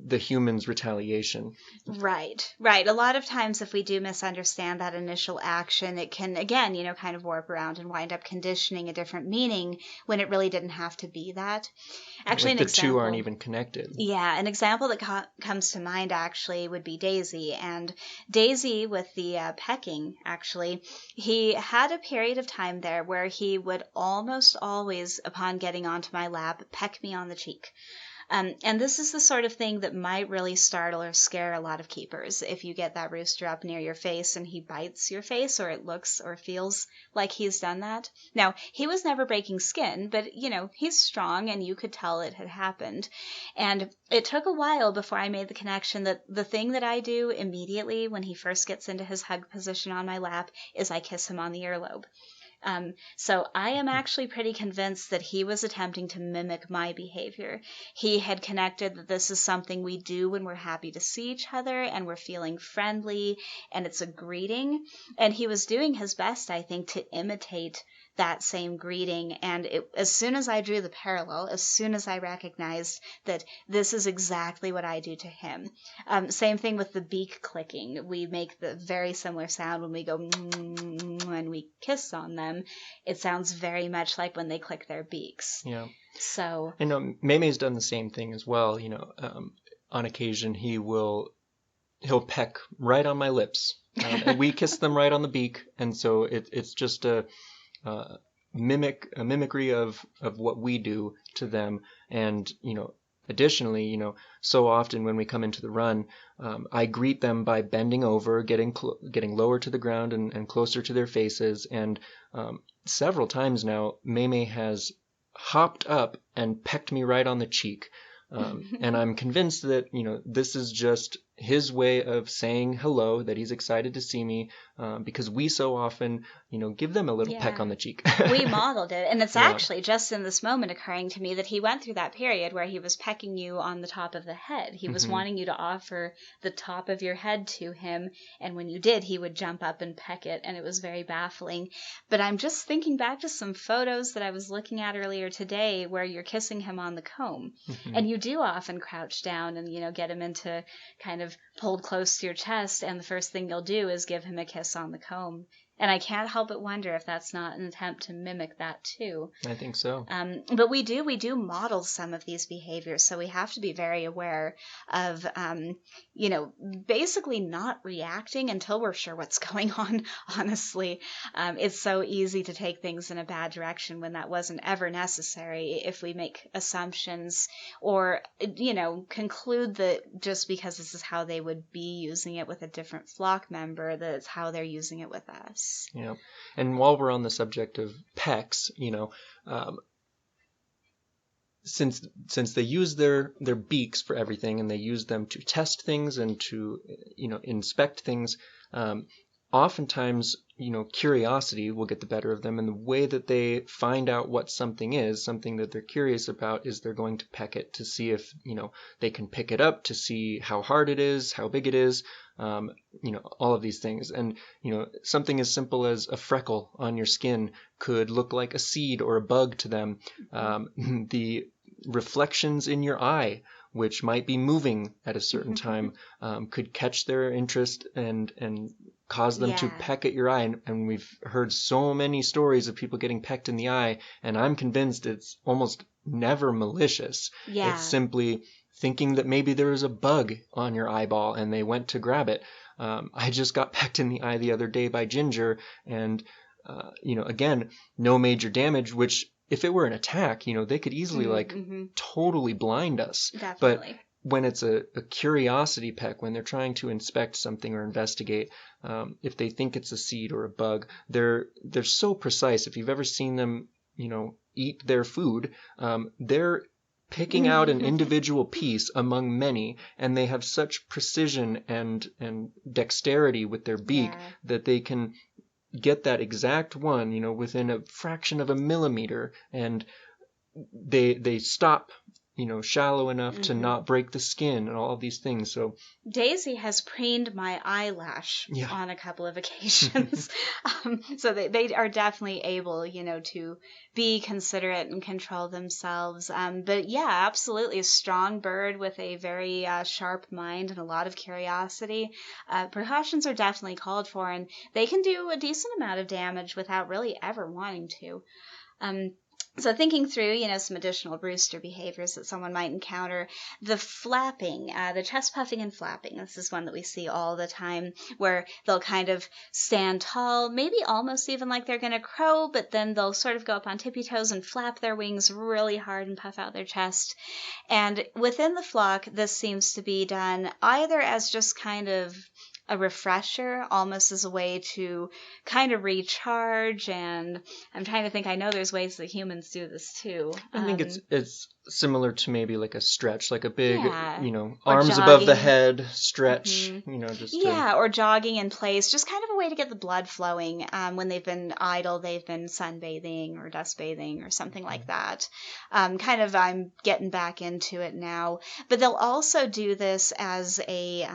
the human's retaliation. Right, right. A lot of times, if we do misunderstand that initial action, it can, again, kind of warp around and wind up conditioning a different meaning when it really didn't have to be that. Actually, Like an the two aren't example. even connected. Yeah, an example that comes to mind actually would be Daisy. And Daisy, with the pecking, actually, he had a period of time there where he would almost always, upon getting onto my lap, peck me on the cheek. And this is the sort of thing that might really startle or scare a lot of keepers. If you get that rooster up near your face and he bites your face, or it looks or feels like he's done that. Now, he was never breaking skin, but, he's strong and you could tell it had happened. And it took a while before I made the connection that the thing that I do immediately when he first gets into his hug position on my lap is I kiss him on the earlobe. So I am actually pretty convinced that he was attempting to mimic my behavior. He had connected that this is something we do when we're happy to see each other and we're feeling friendly and it's a greeting. And he was doing his best, I think, to imitate that same greeting. And as soon as I drew the parallel, as soon as I recognized that this is exactly what I do to him. Same thing with the beak clicking. We make the very similar sound when we go when we kiss on them. It sounds very much like when they click their beaks. Yeah. So, And Mei's done the same thing as well. On occasion he'll peck right on my lips, and we kiss them right on the beak, and so it's just a mimicry of what we do to them. And additionally, so often when we come into the run, I greet them by bending over, getting lower to the ground and closer to their faces. And several times now, Mei has hopped up and pecked me right on the cheek. And I'm convinced that, this is just his way of saying hello, that he's excited to see me, because we so often, give them a little peck on the cheek. We modeled it. And it's Yeah. actually just in this moment occurring to me that he went through that period where he was pecking you on the top of the head. He was wanting you to offer the top of your head to him. And when you did, he would jump up and peck it. And it was very baffling. But I'm just thinking back to some photos that I was looking at earlier today where you're kissing him on the comb. And you do often crouch down and, get him into kind of pulled close to your chest. And the first thing you'll do is give him a kiss on the comb. And I can't help but wonder if that's not an attempt to mimic that too. I think so. But we do model some of these behaviors, so we have to be very aware of, basically not reacting until we're sure what's going on. Honestly, it's so easy to take things in a bad direction when that wasn't ever necessary. If we make assumptions or, conclude that just because this is how they would be using it with a different flock member, that it's how they're using it with us. Yeah. And while we're on the subject of pecks, since they use their beaks for everything, and they use them to test things and to inspect things, oftentimes curiosity will get the better of them, and the way that they find out what something that they're curious about is they're going to peck it to see if they can pick it up, to see how hard it is, how big it is, all of these things. And something as simple as a freckle on your skin could look like a seed or a bug to them. The reflections in your eye, which might be moving at a certain time, could catch their interest and cause them to peck at your eye. And we've heard so many stories of people getting pecked in the eye, and I'm convinced it's almost never malicious. Yeah. It's simply thinking that maybe there was a bug on your eyeball and they went to grab it. I just got pecked in the eye the other day by Ginger, and again, no major damage, which if it were an attack, they could easily totally blind us. Definitely. But when it's a curiosity peck, when they're trying to inspect something or investigate, if they think it's a seed or a bug, they're so precise. If you've ever seen them, eat their food, they're picking out an individual piece among many, and they have such precision and dexterity with their beak Yeah. that they can get that exact one, within a fraction of a millimeter, and they stop, shallow enough to not break the skin and all of these things. So Daisy has preened my eyelash yeah. on a couple of occasions. So they are definitely able, to be considerate and control themselves. But yeah, absolutely. A strong bird with a very sharp mind and a lot of curiosity. Precautions are definitely called for, and they can do a decent amount of damage without really ever wanting to. So thinking through, some additional rooster behaviors that someone might encounter, the flapping, the chest puffing and flapping. This is one that we see all the time, where they'll kind of stand tall, maybe almost even like they're going to crow, but then they'll sort of go up on tippy toes and flap their wings really hard and puff out their chest. And within the flock, this seems to be done either as just kind of a refresher, almost as a way to kind of recharge. And I'm trying to think, I know there's ways that humans do this too. I think it's similar to maybe like a stretch, like a big, Yeah. arms above the head stretch, just Yeah, or jogging in place, just kind of a way to get the blood flowing. When they've been idle, they've been sunbathing or dust bathing or something like that. I'm getting back into it now. But they'll also do this as a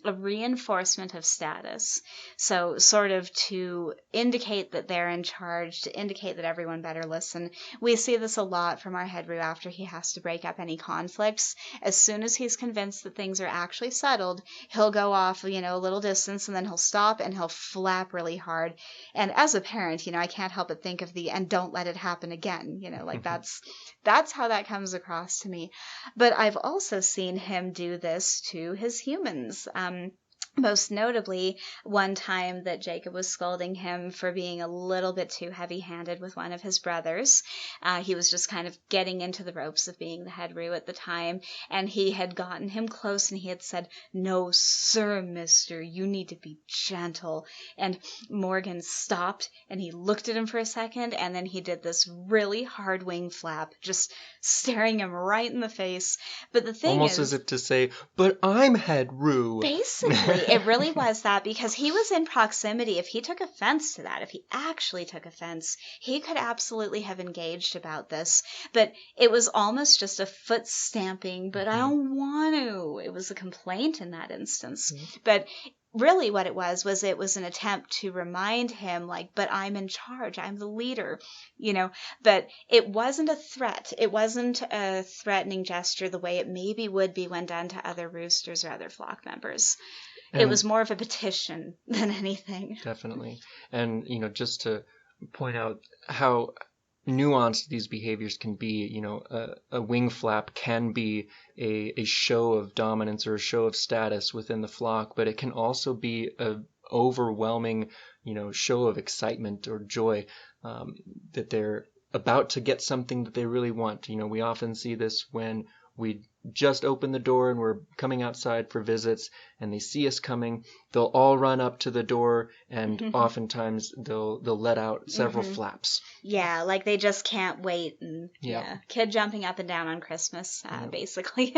reinforcement of status. So sort of to indicate that they're in charge, to indicate that everyone better listen. We see this a lot from our head roux after he has to break up any conflicts. As soon as he's convinced that things are actually settled, he'll go off, a little distance, and then he'll stop and he'll flap really hard. And as a parent, I can't help but think of and don't let it happen again. Like that's how that comes across to me. But I've also seen him do this to his humans. Most notably, one time that Jacob was scolding him for being a little bit too heavy-handed with one of his brothers. He was just kind of getting into the ropes of being the head roux at the time, and he had gotten him close and he had said, "No, sir, mister, you need to be gentle." And Morgan stopped and he looked at him for a second, and then he did this really hard wing flap, just staring him right in the face. But the thing almost is, as if to say, "But I'm head roux." Basically, it really was that, because he was in proximity. If he took offense to that, if he actually took offense, he could absolutely have engaged about this. But it was almost just a foot stamping, but I don't want to. It was a complaint in that instance. But really what it was an attempt to remind him, but I'm in charge, I'm the leader, but it wasn't a threat. It wasn't a threatening gesture the way it maybe would be when done to other roosters or other flock members. It was more of a petition than anything. Definitely. And, just to point out how nuanced these behaviors can be, a wing flap can be a show of dominance or a show of status within the flock, but it can also be a overwhelming, show of excitement or joy, that they're about to get something that they really want. We often see this when we just open the door and we're coming outside for visits and they see us coming. They'll all run up to the door, and oftentimes they'll let out several flaps. Yeah, like they just can't wait. And kid jumping up and down on Christmas, basically.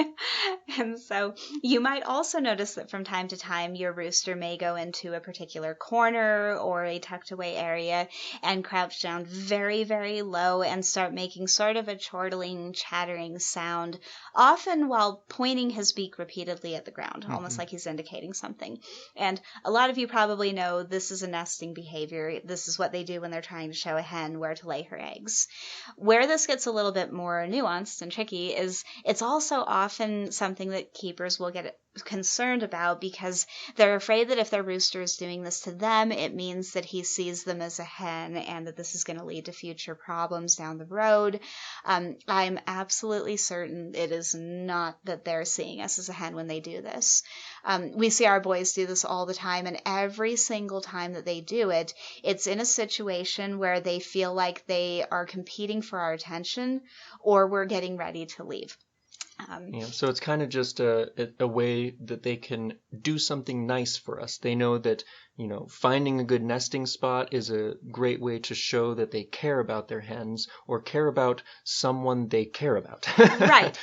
And so you might also notice that from time to time your rooster may go into a particular corner or a tucked away area and crouch down very, very low and start making sort of a chortling, chattering sound, often while pointing his beak repeatedly at the ground, almost like he's indicating something. And a lot of you probably know this is a nesting behavior. This is what they do when they're trying to show a hen where to lay her eggs. Where this gets a little bit more nuanced and tricky is it's also often something that keepers will get concerned about, because they're afraid that if their rooster is doing this to them, it means that he sees them as a hen and that this is going to lead to future problems down the road. I'm absolutely certain it is not that they're seeing us as a hen when they do this. We see our boys do this all the time, and every single time that they do it, it's in a situation where they feel like they are competing for our attention or we're getting ready to leave. Yeah, so it's kind of just a way that they can do something nice for us. They know that, finding a good nesting spot is a great way to show that they care about their hens or care about someone they care about. Right.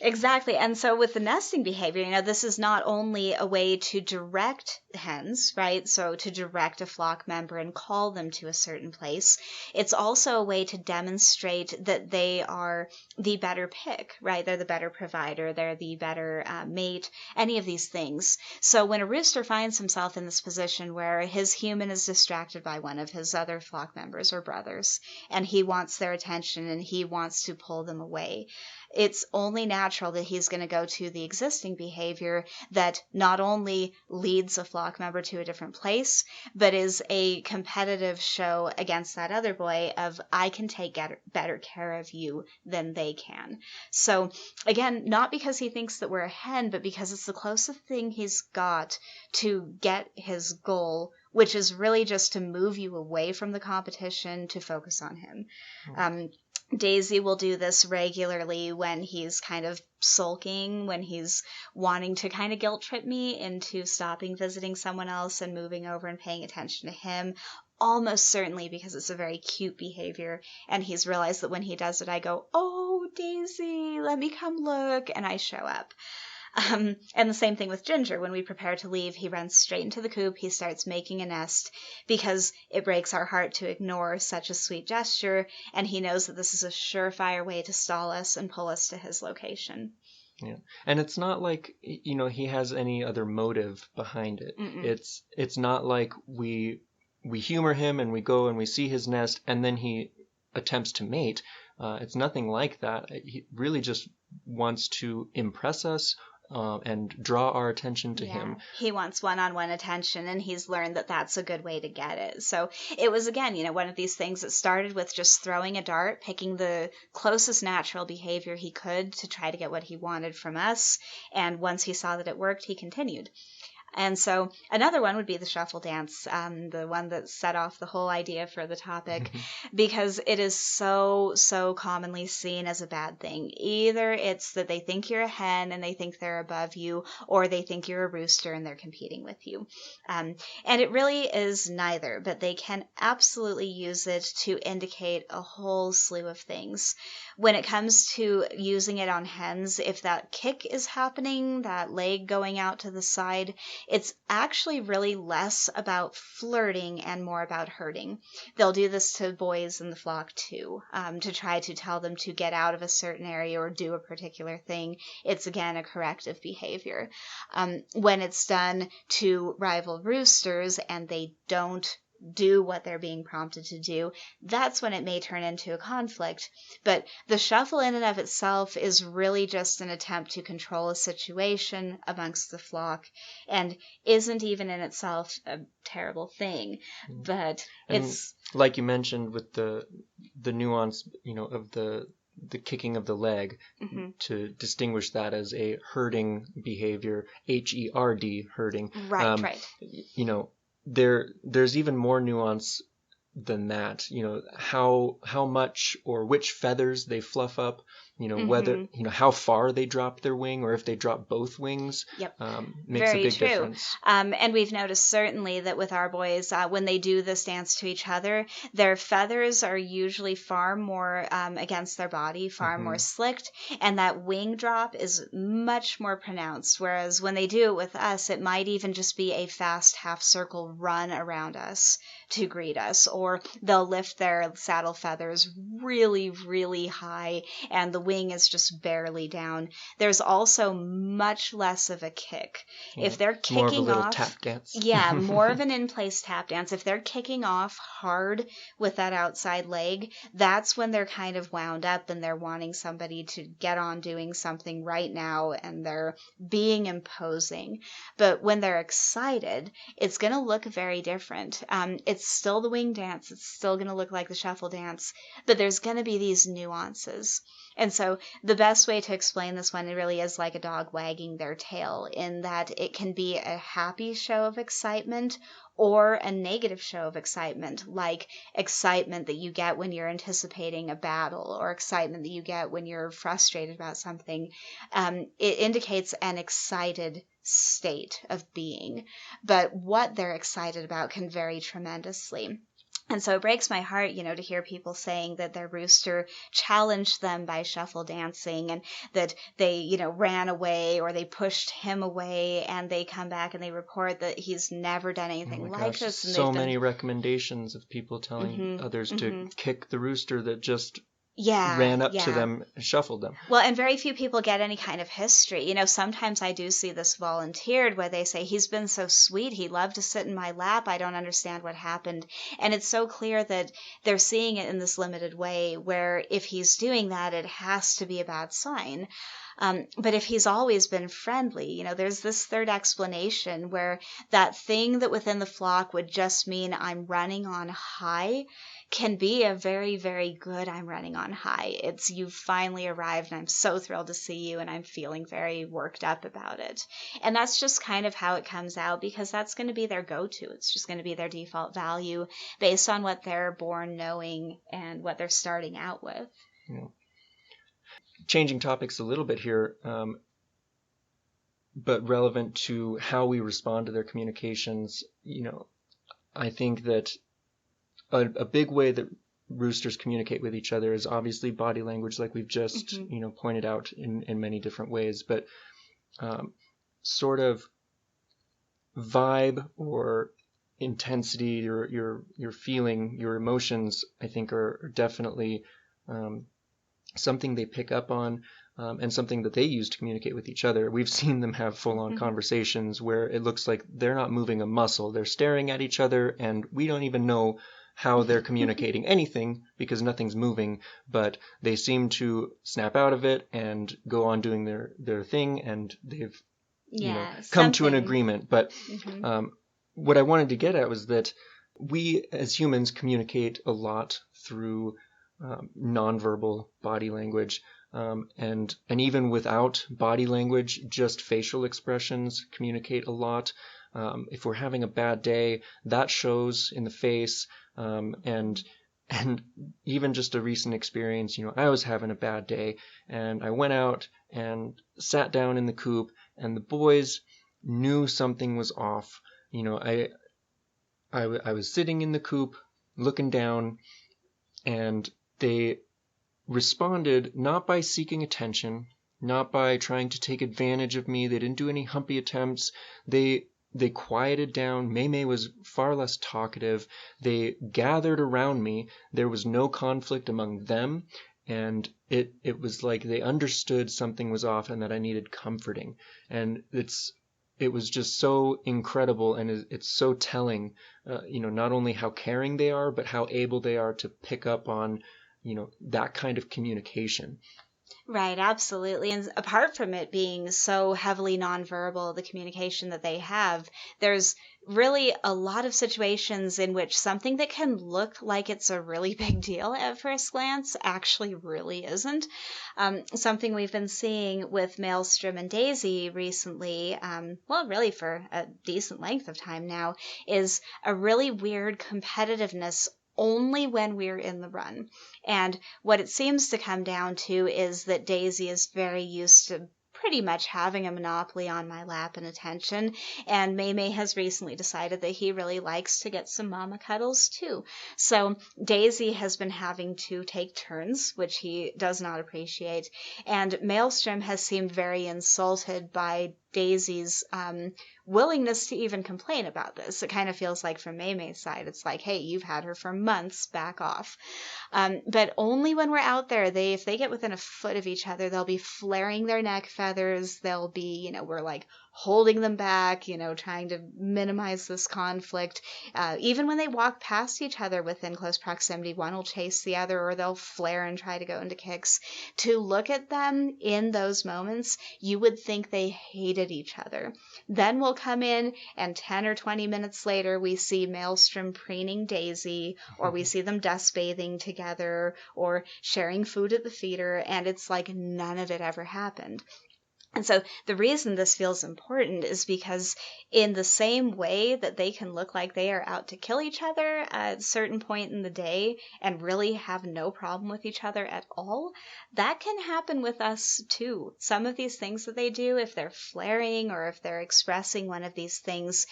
Exactly. And so with the nesting behavior, this is not only a way to direct hens, right? So to direct a flock member and call them to a certain place. It's also a way to demonstrate that they are the better pick, right? They're the better provider. They're the better mate, any of these things. So when a rooster finds himself in this position where his human is distracted by one of his other flock members or brothers, and he wants their attention and he wants to pull them away, it's only natural that he's going to go to the existing behavior that not only leads a flock member to a different place, but is a competitive show against that other boy of, I can take better care of you than they can. So again, not because he thinks that we're a hen, but because it's the closest thing he's got to get his goal, which is really just to move you away from the competition to focus on him. Daisy will do this regularly when he's kind of sulking, when he's wanting to kind of guilt trip me into stopping visiting someone else and moving over and paying attention to him. Almost certainly because it's a very cute behavior, and he's realized that when he does it, I go, "Oh, Daisy, let me come look," and I show up. And the same thing with Ginger. When we prepare to leave, he runs straight into the coop. He starts making a nest because it breaks our heart to ignore such a sweet gesture, and he knows that this is a surefire way to stall us and pull us to his location. Yeah, and it's not like he has any other motive behind it. Mm-mm. It's not like we humor him and we go and we see his nest and then he attempts to mate. It's nothing like that. He really just wants to impress us and draw our attention to him. He wants one-on-one attention, and he's learned that that's a good way to get it. So it was, again, one of these things that started with just throwing a dart, picking the closest natural behavior he could to try to get what he wanted from us. And once he saw that it worked, he continued. And so another one would be the shuffle dance, the one that set off the whole idea for the topic, because it is so, so commonly seen as a bad thing. Either it's that they think you're a hen and they think they're above you, or they think you're a rooster and they're competing with you. And it really is neither, but they can absolutely use it to indicate a whole slew of things. When it comes to using it on hens, if that kick is happening, that leg going out to the side, it's actually really less about flirting and more about hurting. They'll do this to boys in the flock too, to try to tell them to get out of a certain area or do a particular thing. It's, again, a corrective behavior. When it's done to rival roosters and they don't do what they're being prompted to do, that's when it may turn into a conflict. But the shuffle in and of itself is really just an attempt to control a situation amongst the flock, and isn't even in itself a terrible thing. But it's, like you mentioned with the nuance, of the kicking of the leg, to distinguish that as a herding behavior, HERD, herding. Right. There's even more nuance than that. How much or which feathers they fluff up, whether, how far they drop their wing, or if they drop both wings. Yep. Makes Very a big true. difference. And we've noticed certainly that with our boys, when they do this dance to each other, their feathers are usually far more against their body, far more slicked, and that wing drop is much more pronounced. Whereas when they do it with us, it might even just be a fast half circle run around us to greet us, or they'll lift their saddle feathers really, really high, and the wing is just barely down. There's also much less of a kick. Yeah, if they're kicking more of a little off, tap dance. Yeah, more of an in-place tap dance. If they're kicking off hard with that outside leg, that's when they're kind of wound up and they're wanting somebody to get on doing something right now, and they're being imposing. But when they're excited, it's going to look very different. It's still the wing dance. It's still going to look like the shuffle dance, but there's going to be these nuances. And so the best way to explain this one, it really is like a dog wagging their tail, in that it can be a happy show of excitement or a negative show of excitement, like excitement that you get when you're anticipating a battle, or excitement that you get when you're frustrated about something. It indicates an excited state of being, but what they're excited about can vary tremendously. And so it breaks my heart, to hear people saying that their rooster challenged them by shuffle dancing, and that they, ran away, or they pushed him away, and they come back and they report that he's never done anything like this. And so many recommendations of people telling others to kick the rooster that just ran up to them and shuffled them. Well, and very few people get any kind of history. Sometimes I do see this volunteered where they say, he's been so sweet, he loved to sit in my lap, I don't understand what happened. And it's so clear that they're seeing it in this limited way, where if he's doing that, it has to be a bad sign. But if he's always been friendly, there's this third explanation where that thing that within the flock would just mean I'm running on high can be a very, very good I'm running on high. It's you've finally arrived and I'm so thrilled to see you and I'm feeling very worked up about it. And that's just kind of how it comes out, because that's going to be their go-to. It's just going to be their default value based on what they're born knowing and what they're starting out with. Yeah. Changing topics a little bit here, but relevant to how we respond to their communications, I think that a big way that roosters communicate with each other is obviously body language, like we've just pointed out in many different ways, but sort of vibe or intensity, your feeling, your emotions, I think are definitely something they pick up on, and something that they use to communicate with each other. We've seen them have full-on conversations where it looks like they're not moving a muscle. They're staring at each other, and we don't even know how they're communicating anything because nothing's moving, but they seem to snap out of it and go on doing their thing, and they've come to an agreement. But what I wanted to get at was that we as humans communicate a lot through nonverbal body language, and even without body language, just facial expressions communicate a lot. If we're having a bad day, that shows in the face, and even just a recent experience, I was having a bad day and I went out and sat down in the coop, and the boys knew something was off. I was sitting in the coop looking down, and they responded not by seeking attention, not by trying to take advantage of me. They didn't do any humpy attempts. They quieted down. Maymay was far less talkative. They gathered around me. There was no conflict among them, and it was like they understood something was off and that I needed comforting. And it was just so incredible, and it's so telling, not only how caring they are, but how able they are to pick up on that kind of communication. Right, absolutely. And apart from it being so heavily nonverbal, the communication that they have, there's really a lot of situations in which something that can look like it's a really big deal at first glance actually really isn't. Something we've been seeing with Maelstrom and Daisy recently, really for a decent length of time now, is a really weird competitiveness only when we're in the run. And what it seems to come down to is that Daisy is very used to pretty much having a monopoly on my lap and attention, and Maymay has recently decided that he really likes to get some mama cuddles too. So Daisy has been having to take turns, which he does not appreciate, and Maelstrom has seemed very insulted by Daisy's willingness to even complain about this. It kind of feels like from Maymay's side, it's like, hey, you've had her for months, back off. But only when we're out there, if they get within a foot of each other, they'll be flaring their neck feathers. They'll be, we're like holding them back, trying to minimize this conflict. Even when they walk past each other within close proximity, one will chase the other or they'll flare and try to go into kicks. To look at them in those moments, you would think they hated each other. Then we'll come in and 10 or 20 minutes later, we see Maelstrom preening Daisy, or we see them dust bathing together or sharing food at the feeder, and it's like none of it ever happened. And so the reason this feels important is because in the same way that they can look like they are out to kill each other at a certain point in the day and really have no problem with each other at all, that can happen with us too. Some of these things that they do, if they're flaring or if they're expressing one of these things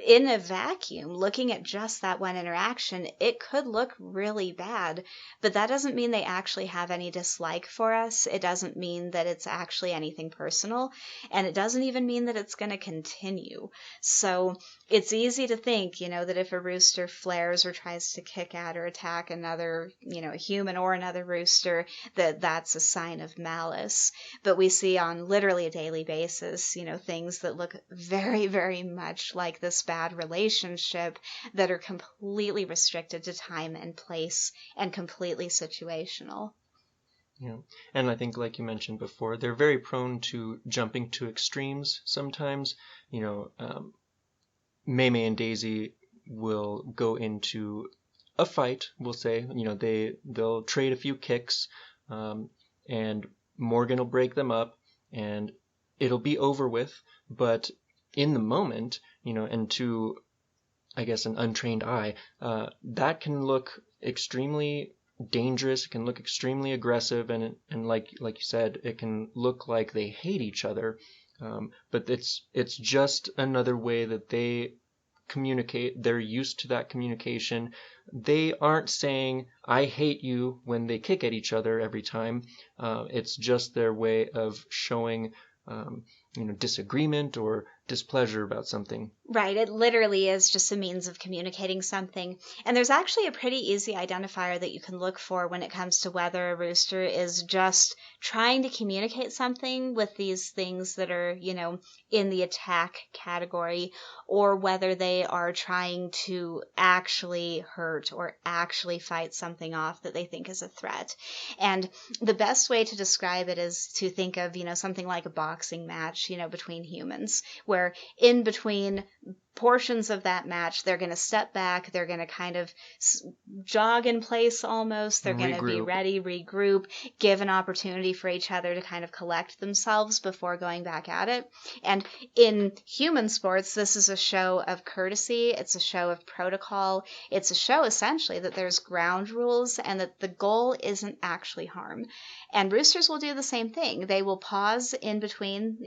in a vacuum, looking at just that one interaction, it could look really bad. But that doesn't mean they actually have any dislike for us. It doesn't mean that it's actually anything personal. And it doesn't even mean that it's going to continue. So it's easy to think, that if a rooster flares or tries to kick at or attack another, a human or another rooster, that that's a sign of malice. But we see on literally a daily basis, things that look very, very much like this bad relationship that are completely restricted to time and place and completely situational. Yeah. And I think, like you mentioned before, they're very prone to jumping to extremes sometimes. Maymay and Daisy will go into a fight, we'll say. They'll trade a few kicks, and Morgan will break them up, and it'll be over with. But in the moment, and to, I guess, an untrained eye, that can look extremely dangerous. It can look extremely aggressive, and like you said, it can look like they hate each other. But it's just another way that they communicate. They're used to that communication. They aren't saying "I hate you" when they kick at each other every time. It's just their way of showing disagreement or displeasure about something. Right. It literally is just a means of communicating something. And there's actually a pretty easy identifier that you can look for when it comes to whether a rooster is just trying to communicate something with these things that are, in the attack category, or whether they are trying to actually hurt or actually fight something off that they think is a threat. And the best way to describe it is to think of, something like a boxing match, between humans, where in between portions of that match, they're going to step back, they're going to kind of jog in place almost, they're going to be ready, regroup, give an opportunity for each other to kind of collect themselves before going back at it. And in human sports, this is a show of courtesy, it's a show of protocol, it's a show essentially that there's ground rules and that the goal isn't actually harm. And roosters will do the same thing. They will pause in between,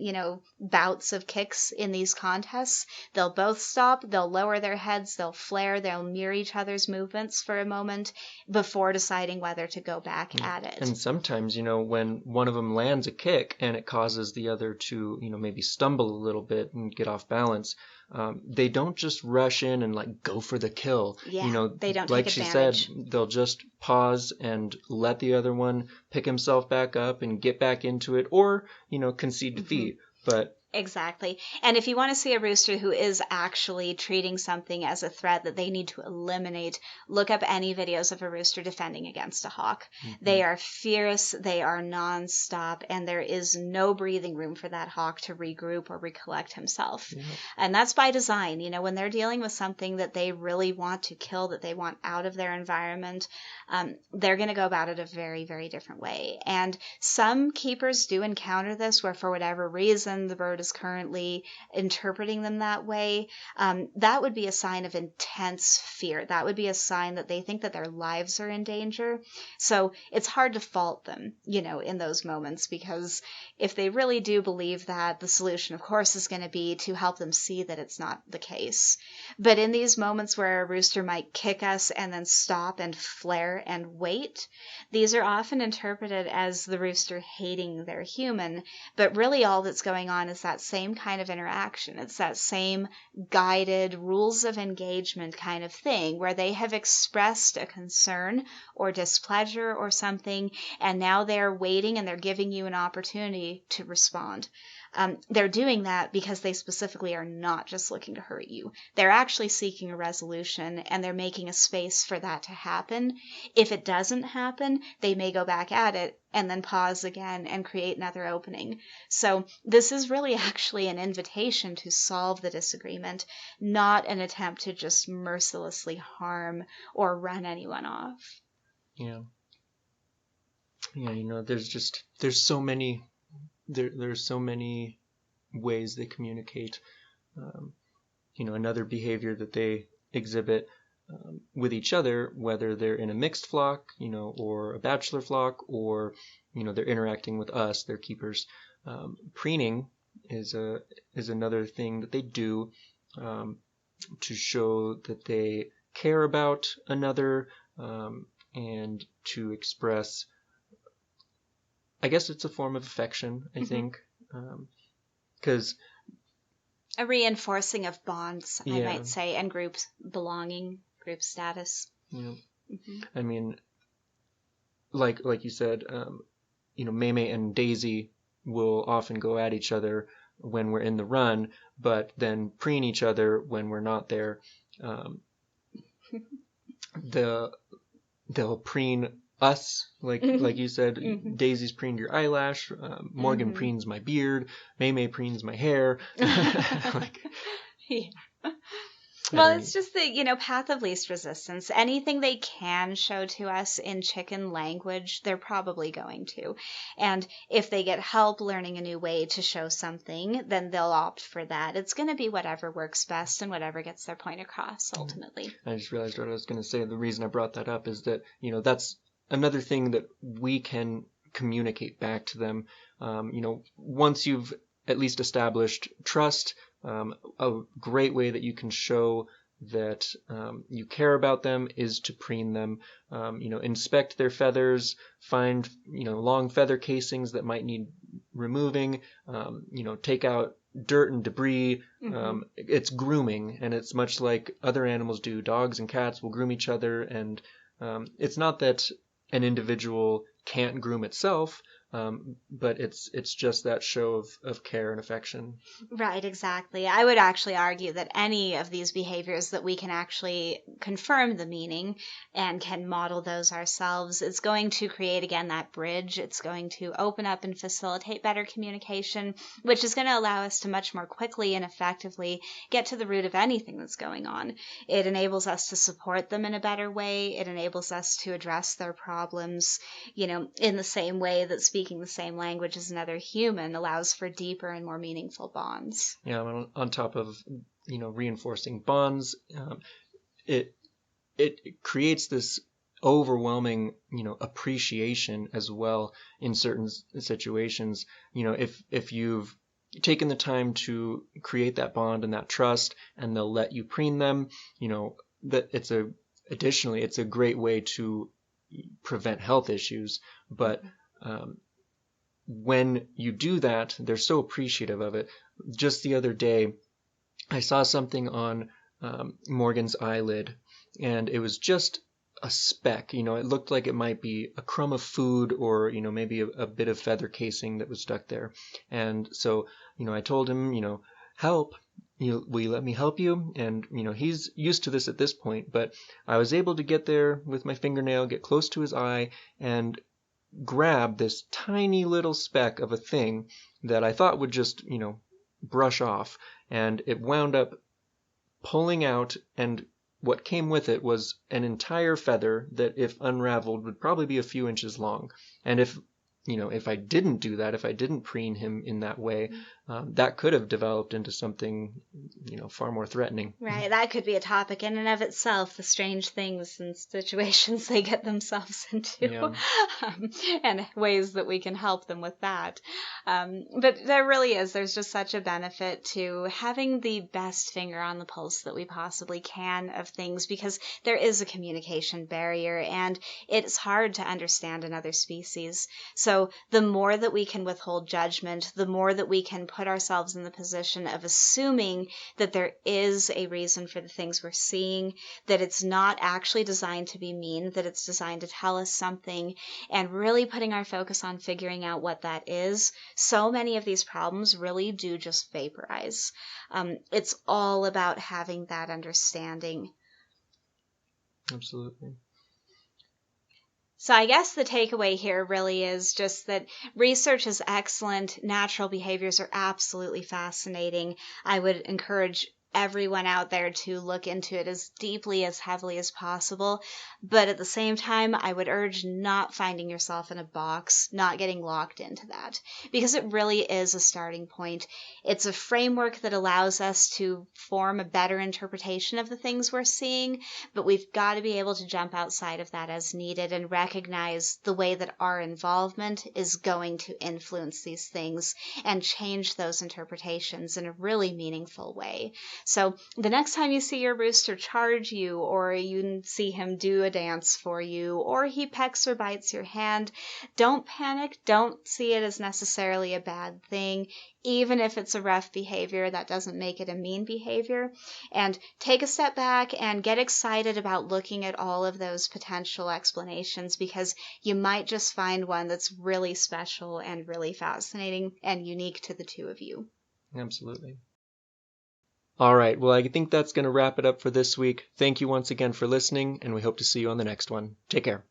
bouts of kicks in these contests. They'll both stop, they'll lower their heads, they'll flare, they'll mirror each other's movements for a moment before deciding whether to go back at it. And sometimes, when one of them lands a kick and it causes the other to, maybe stumble a little bit and get off balance, they don't just rush in and go for the kill. Yeah, they don't like take she advantage. said, they'll just pause and let the other one pick himself back up and get back into it, or, concede defeat. But exactly. And if you want to see a rooster who is actually treating something as a threat that they need to eliminate, look up any videos of a rooster defending against a hawk. They are fierce, they are nonstop, and there is no breathing room for that hawk to regroup or recollect himself. Yeah. And that's by design. When they're dealing with something that they really want to kill, that they want out of their environment, they're going to go about it a very, very different way. And some keepers do encounter this where, for whatever reason, the bird is currently interpreting them that way. That would be a sign of intense fear. That would be a sign that they think that their lives are in danger. So it's hard to fault them, in those moments, because if they really do believe that, the solution, of course, is going to be to help them see that it's not the case. But in these moments where a rooster might kick us and then stop and flare and wait, these are often interpreted as the rooster hating their human, but really all that's going on is that same kind of interaction. It's that same guided rules of engagement kind of thing where they have expressed a concern or displeasure or something, and now they're waiting and they're giving you an opportunity to respond. they're doing that because they specifically are not just looking to hurt you. They're actually seeking a resolution, and they're making a space for that to happen. If it doesn't happen, they may go back at it and then pause again and create another opening. So this is really actually an invitation to solve the disagreement, not an attempt to just mercilessly harm or run anyone off. Yeah. Yeah, there's so many ways they communicate. Another behavior that they exhibit with each other, whether they're in a mixed flock, or a bachelor flock, or, they're interacting with us, their keepers. Preening is another thing that they do to show that they care about another, and to express, I guess it's a form of affection, I think, because a reinforcing of bonds, yeah. I might say, and group belonging, group status. Yeah. I mean, like you said, Maymay and Daisy will often go at each other when we're in the run, but then preen each other when we're not there. They'll preen us, like you said. Daisy's preened your eyelash. Morgan preens my beard. Maymay preens my hair. Yeah. Well, it's just the, path of least resistance. Anything they can show to us in chicken language, they're probably going to. And if they get help learning a new way to show something, then they'll opt for that. It's going to be whatever works best and whatever gets their point across, ultimately. I just realized what I was going to say. The reason I brought that up is that, that's another thing that we can communicate back to them. Once you've at least established trust, a great way that you can show that you care about them is to preen them. Inspect their feathers, find long feather casings that might need removing. Take out dirt and debris. It's grooming, and it's much like other animals do. Dogs and cats will groom each other, and it's not that an individual can't groom itself, but it's just that show of care and affection. Right, exactly. I would actually argue that any of these behaviors that we can actually confirm the meaning and can model those ourselves, it's going to create, again, that bridge. It's going to open up and facilitate better communication, which is going to allow us to much more quickly and effectively get to the root of anything that's going on. It enables us to support them in a better way. It enables us to address their problems, in the same way that speaking the same language as another human allows for deeper and more meaningful bonds. Yeah, on top of reinforcing bonds, it creates this overwhelming appreciation as well in certain situations. If you've taken the time to create that bond and that trust, and they'll let you preen them, that it's a great way to prevent health issues. But when you do that, they're so appreciative of it. Just the other day, I saw something on Morgan's eyelid, and it was just a speck. It looked like it might be a crumb of food, or maybe a bit of feather casing that was stuck there. And so I told him, help. Will you let me help you? And he's used to this at this point, but I was able to get there with my fingernail, get close to his eye, and grab this tiny little speck of a thing that I thought would just brush off, and it wound up pulling out, and what came with it was an entire feather that, if unraveled, would probably be a few inches long. And if I didn't do that, if I didn't preen him in that way, that could have developed into something, far more threatening. Right, that could be a topic in and of itself, the strange things and situations they get themselves into, and ways that we can help them with that. But there's just such a benefit to having the best finger on the pulse that we possibly can of things, because there is a communication barrier, and it's hard to understand another species. So the more that we can withhold judgment, the more that we can put ourselves in the position of assuming that there is a reason for the things we're seeing, that it's not actually designed to be mean, that it's designed to tell us something, and really putting our focus on figuring out what that is, so many of these problems really do just vaporize. It's all about having that understanding. Absolutely. So I guess the takeaway here really is just that research is excellent. Natural behaviors are absolutely fascinating. I would encourage everyone out there to look into it as deeply, as heavily as possible. But at the same time, I would urge not finding yourself in a box, not getting locked into that, because it really is a starting point. It's a framework that allows us to form a better interpretation of the things we're seeing, but we've got to be able to jump outside of that as needed and recognize the way that our involvement is going to influence these things and change those interpretations in a really meaningful way. So the next time you see your rooster charge you, or you see him do a dance for you, or he pecks or bites your hand, don't panic. Don't see it as necessarily a bad thing. Even if it's a rough behavior, that doesn't make it a mean behavior. And take a step back and get excited about looking at all of those potential explanations, because you might just find one that's really special and really fascinating and unique to the two of you. Absolutely. All right. Well, I think that's going to wrap it up for this week. Thank you once again for listening, and we hope to see you on the next one. Take care.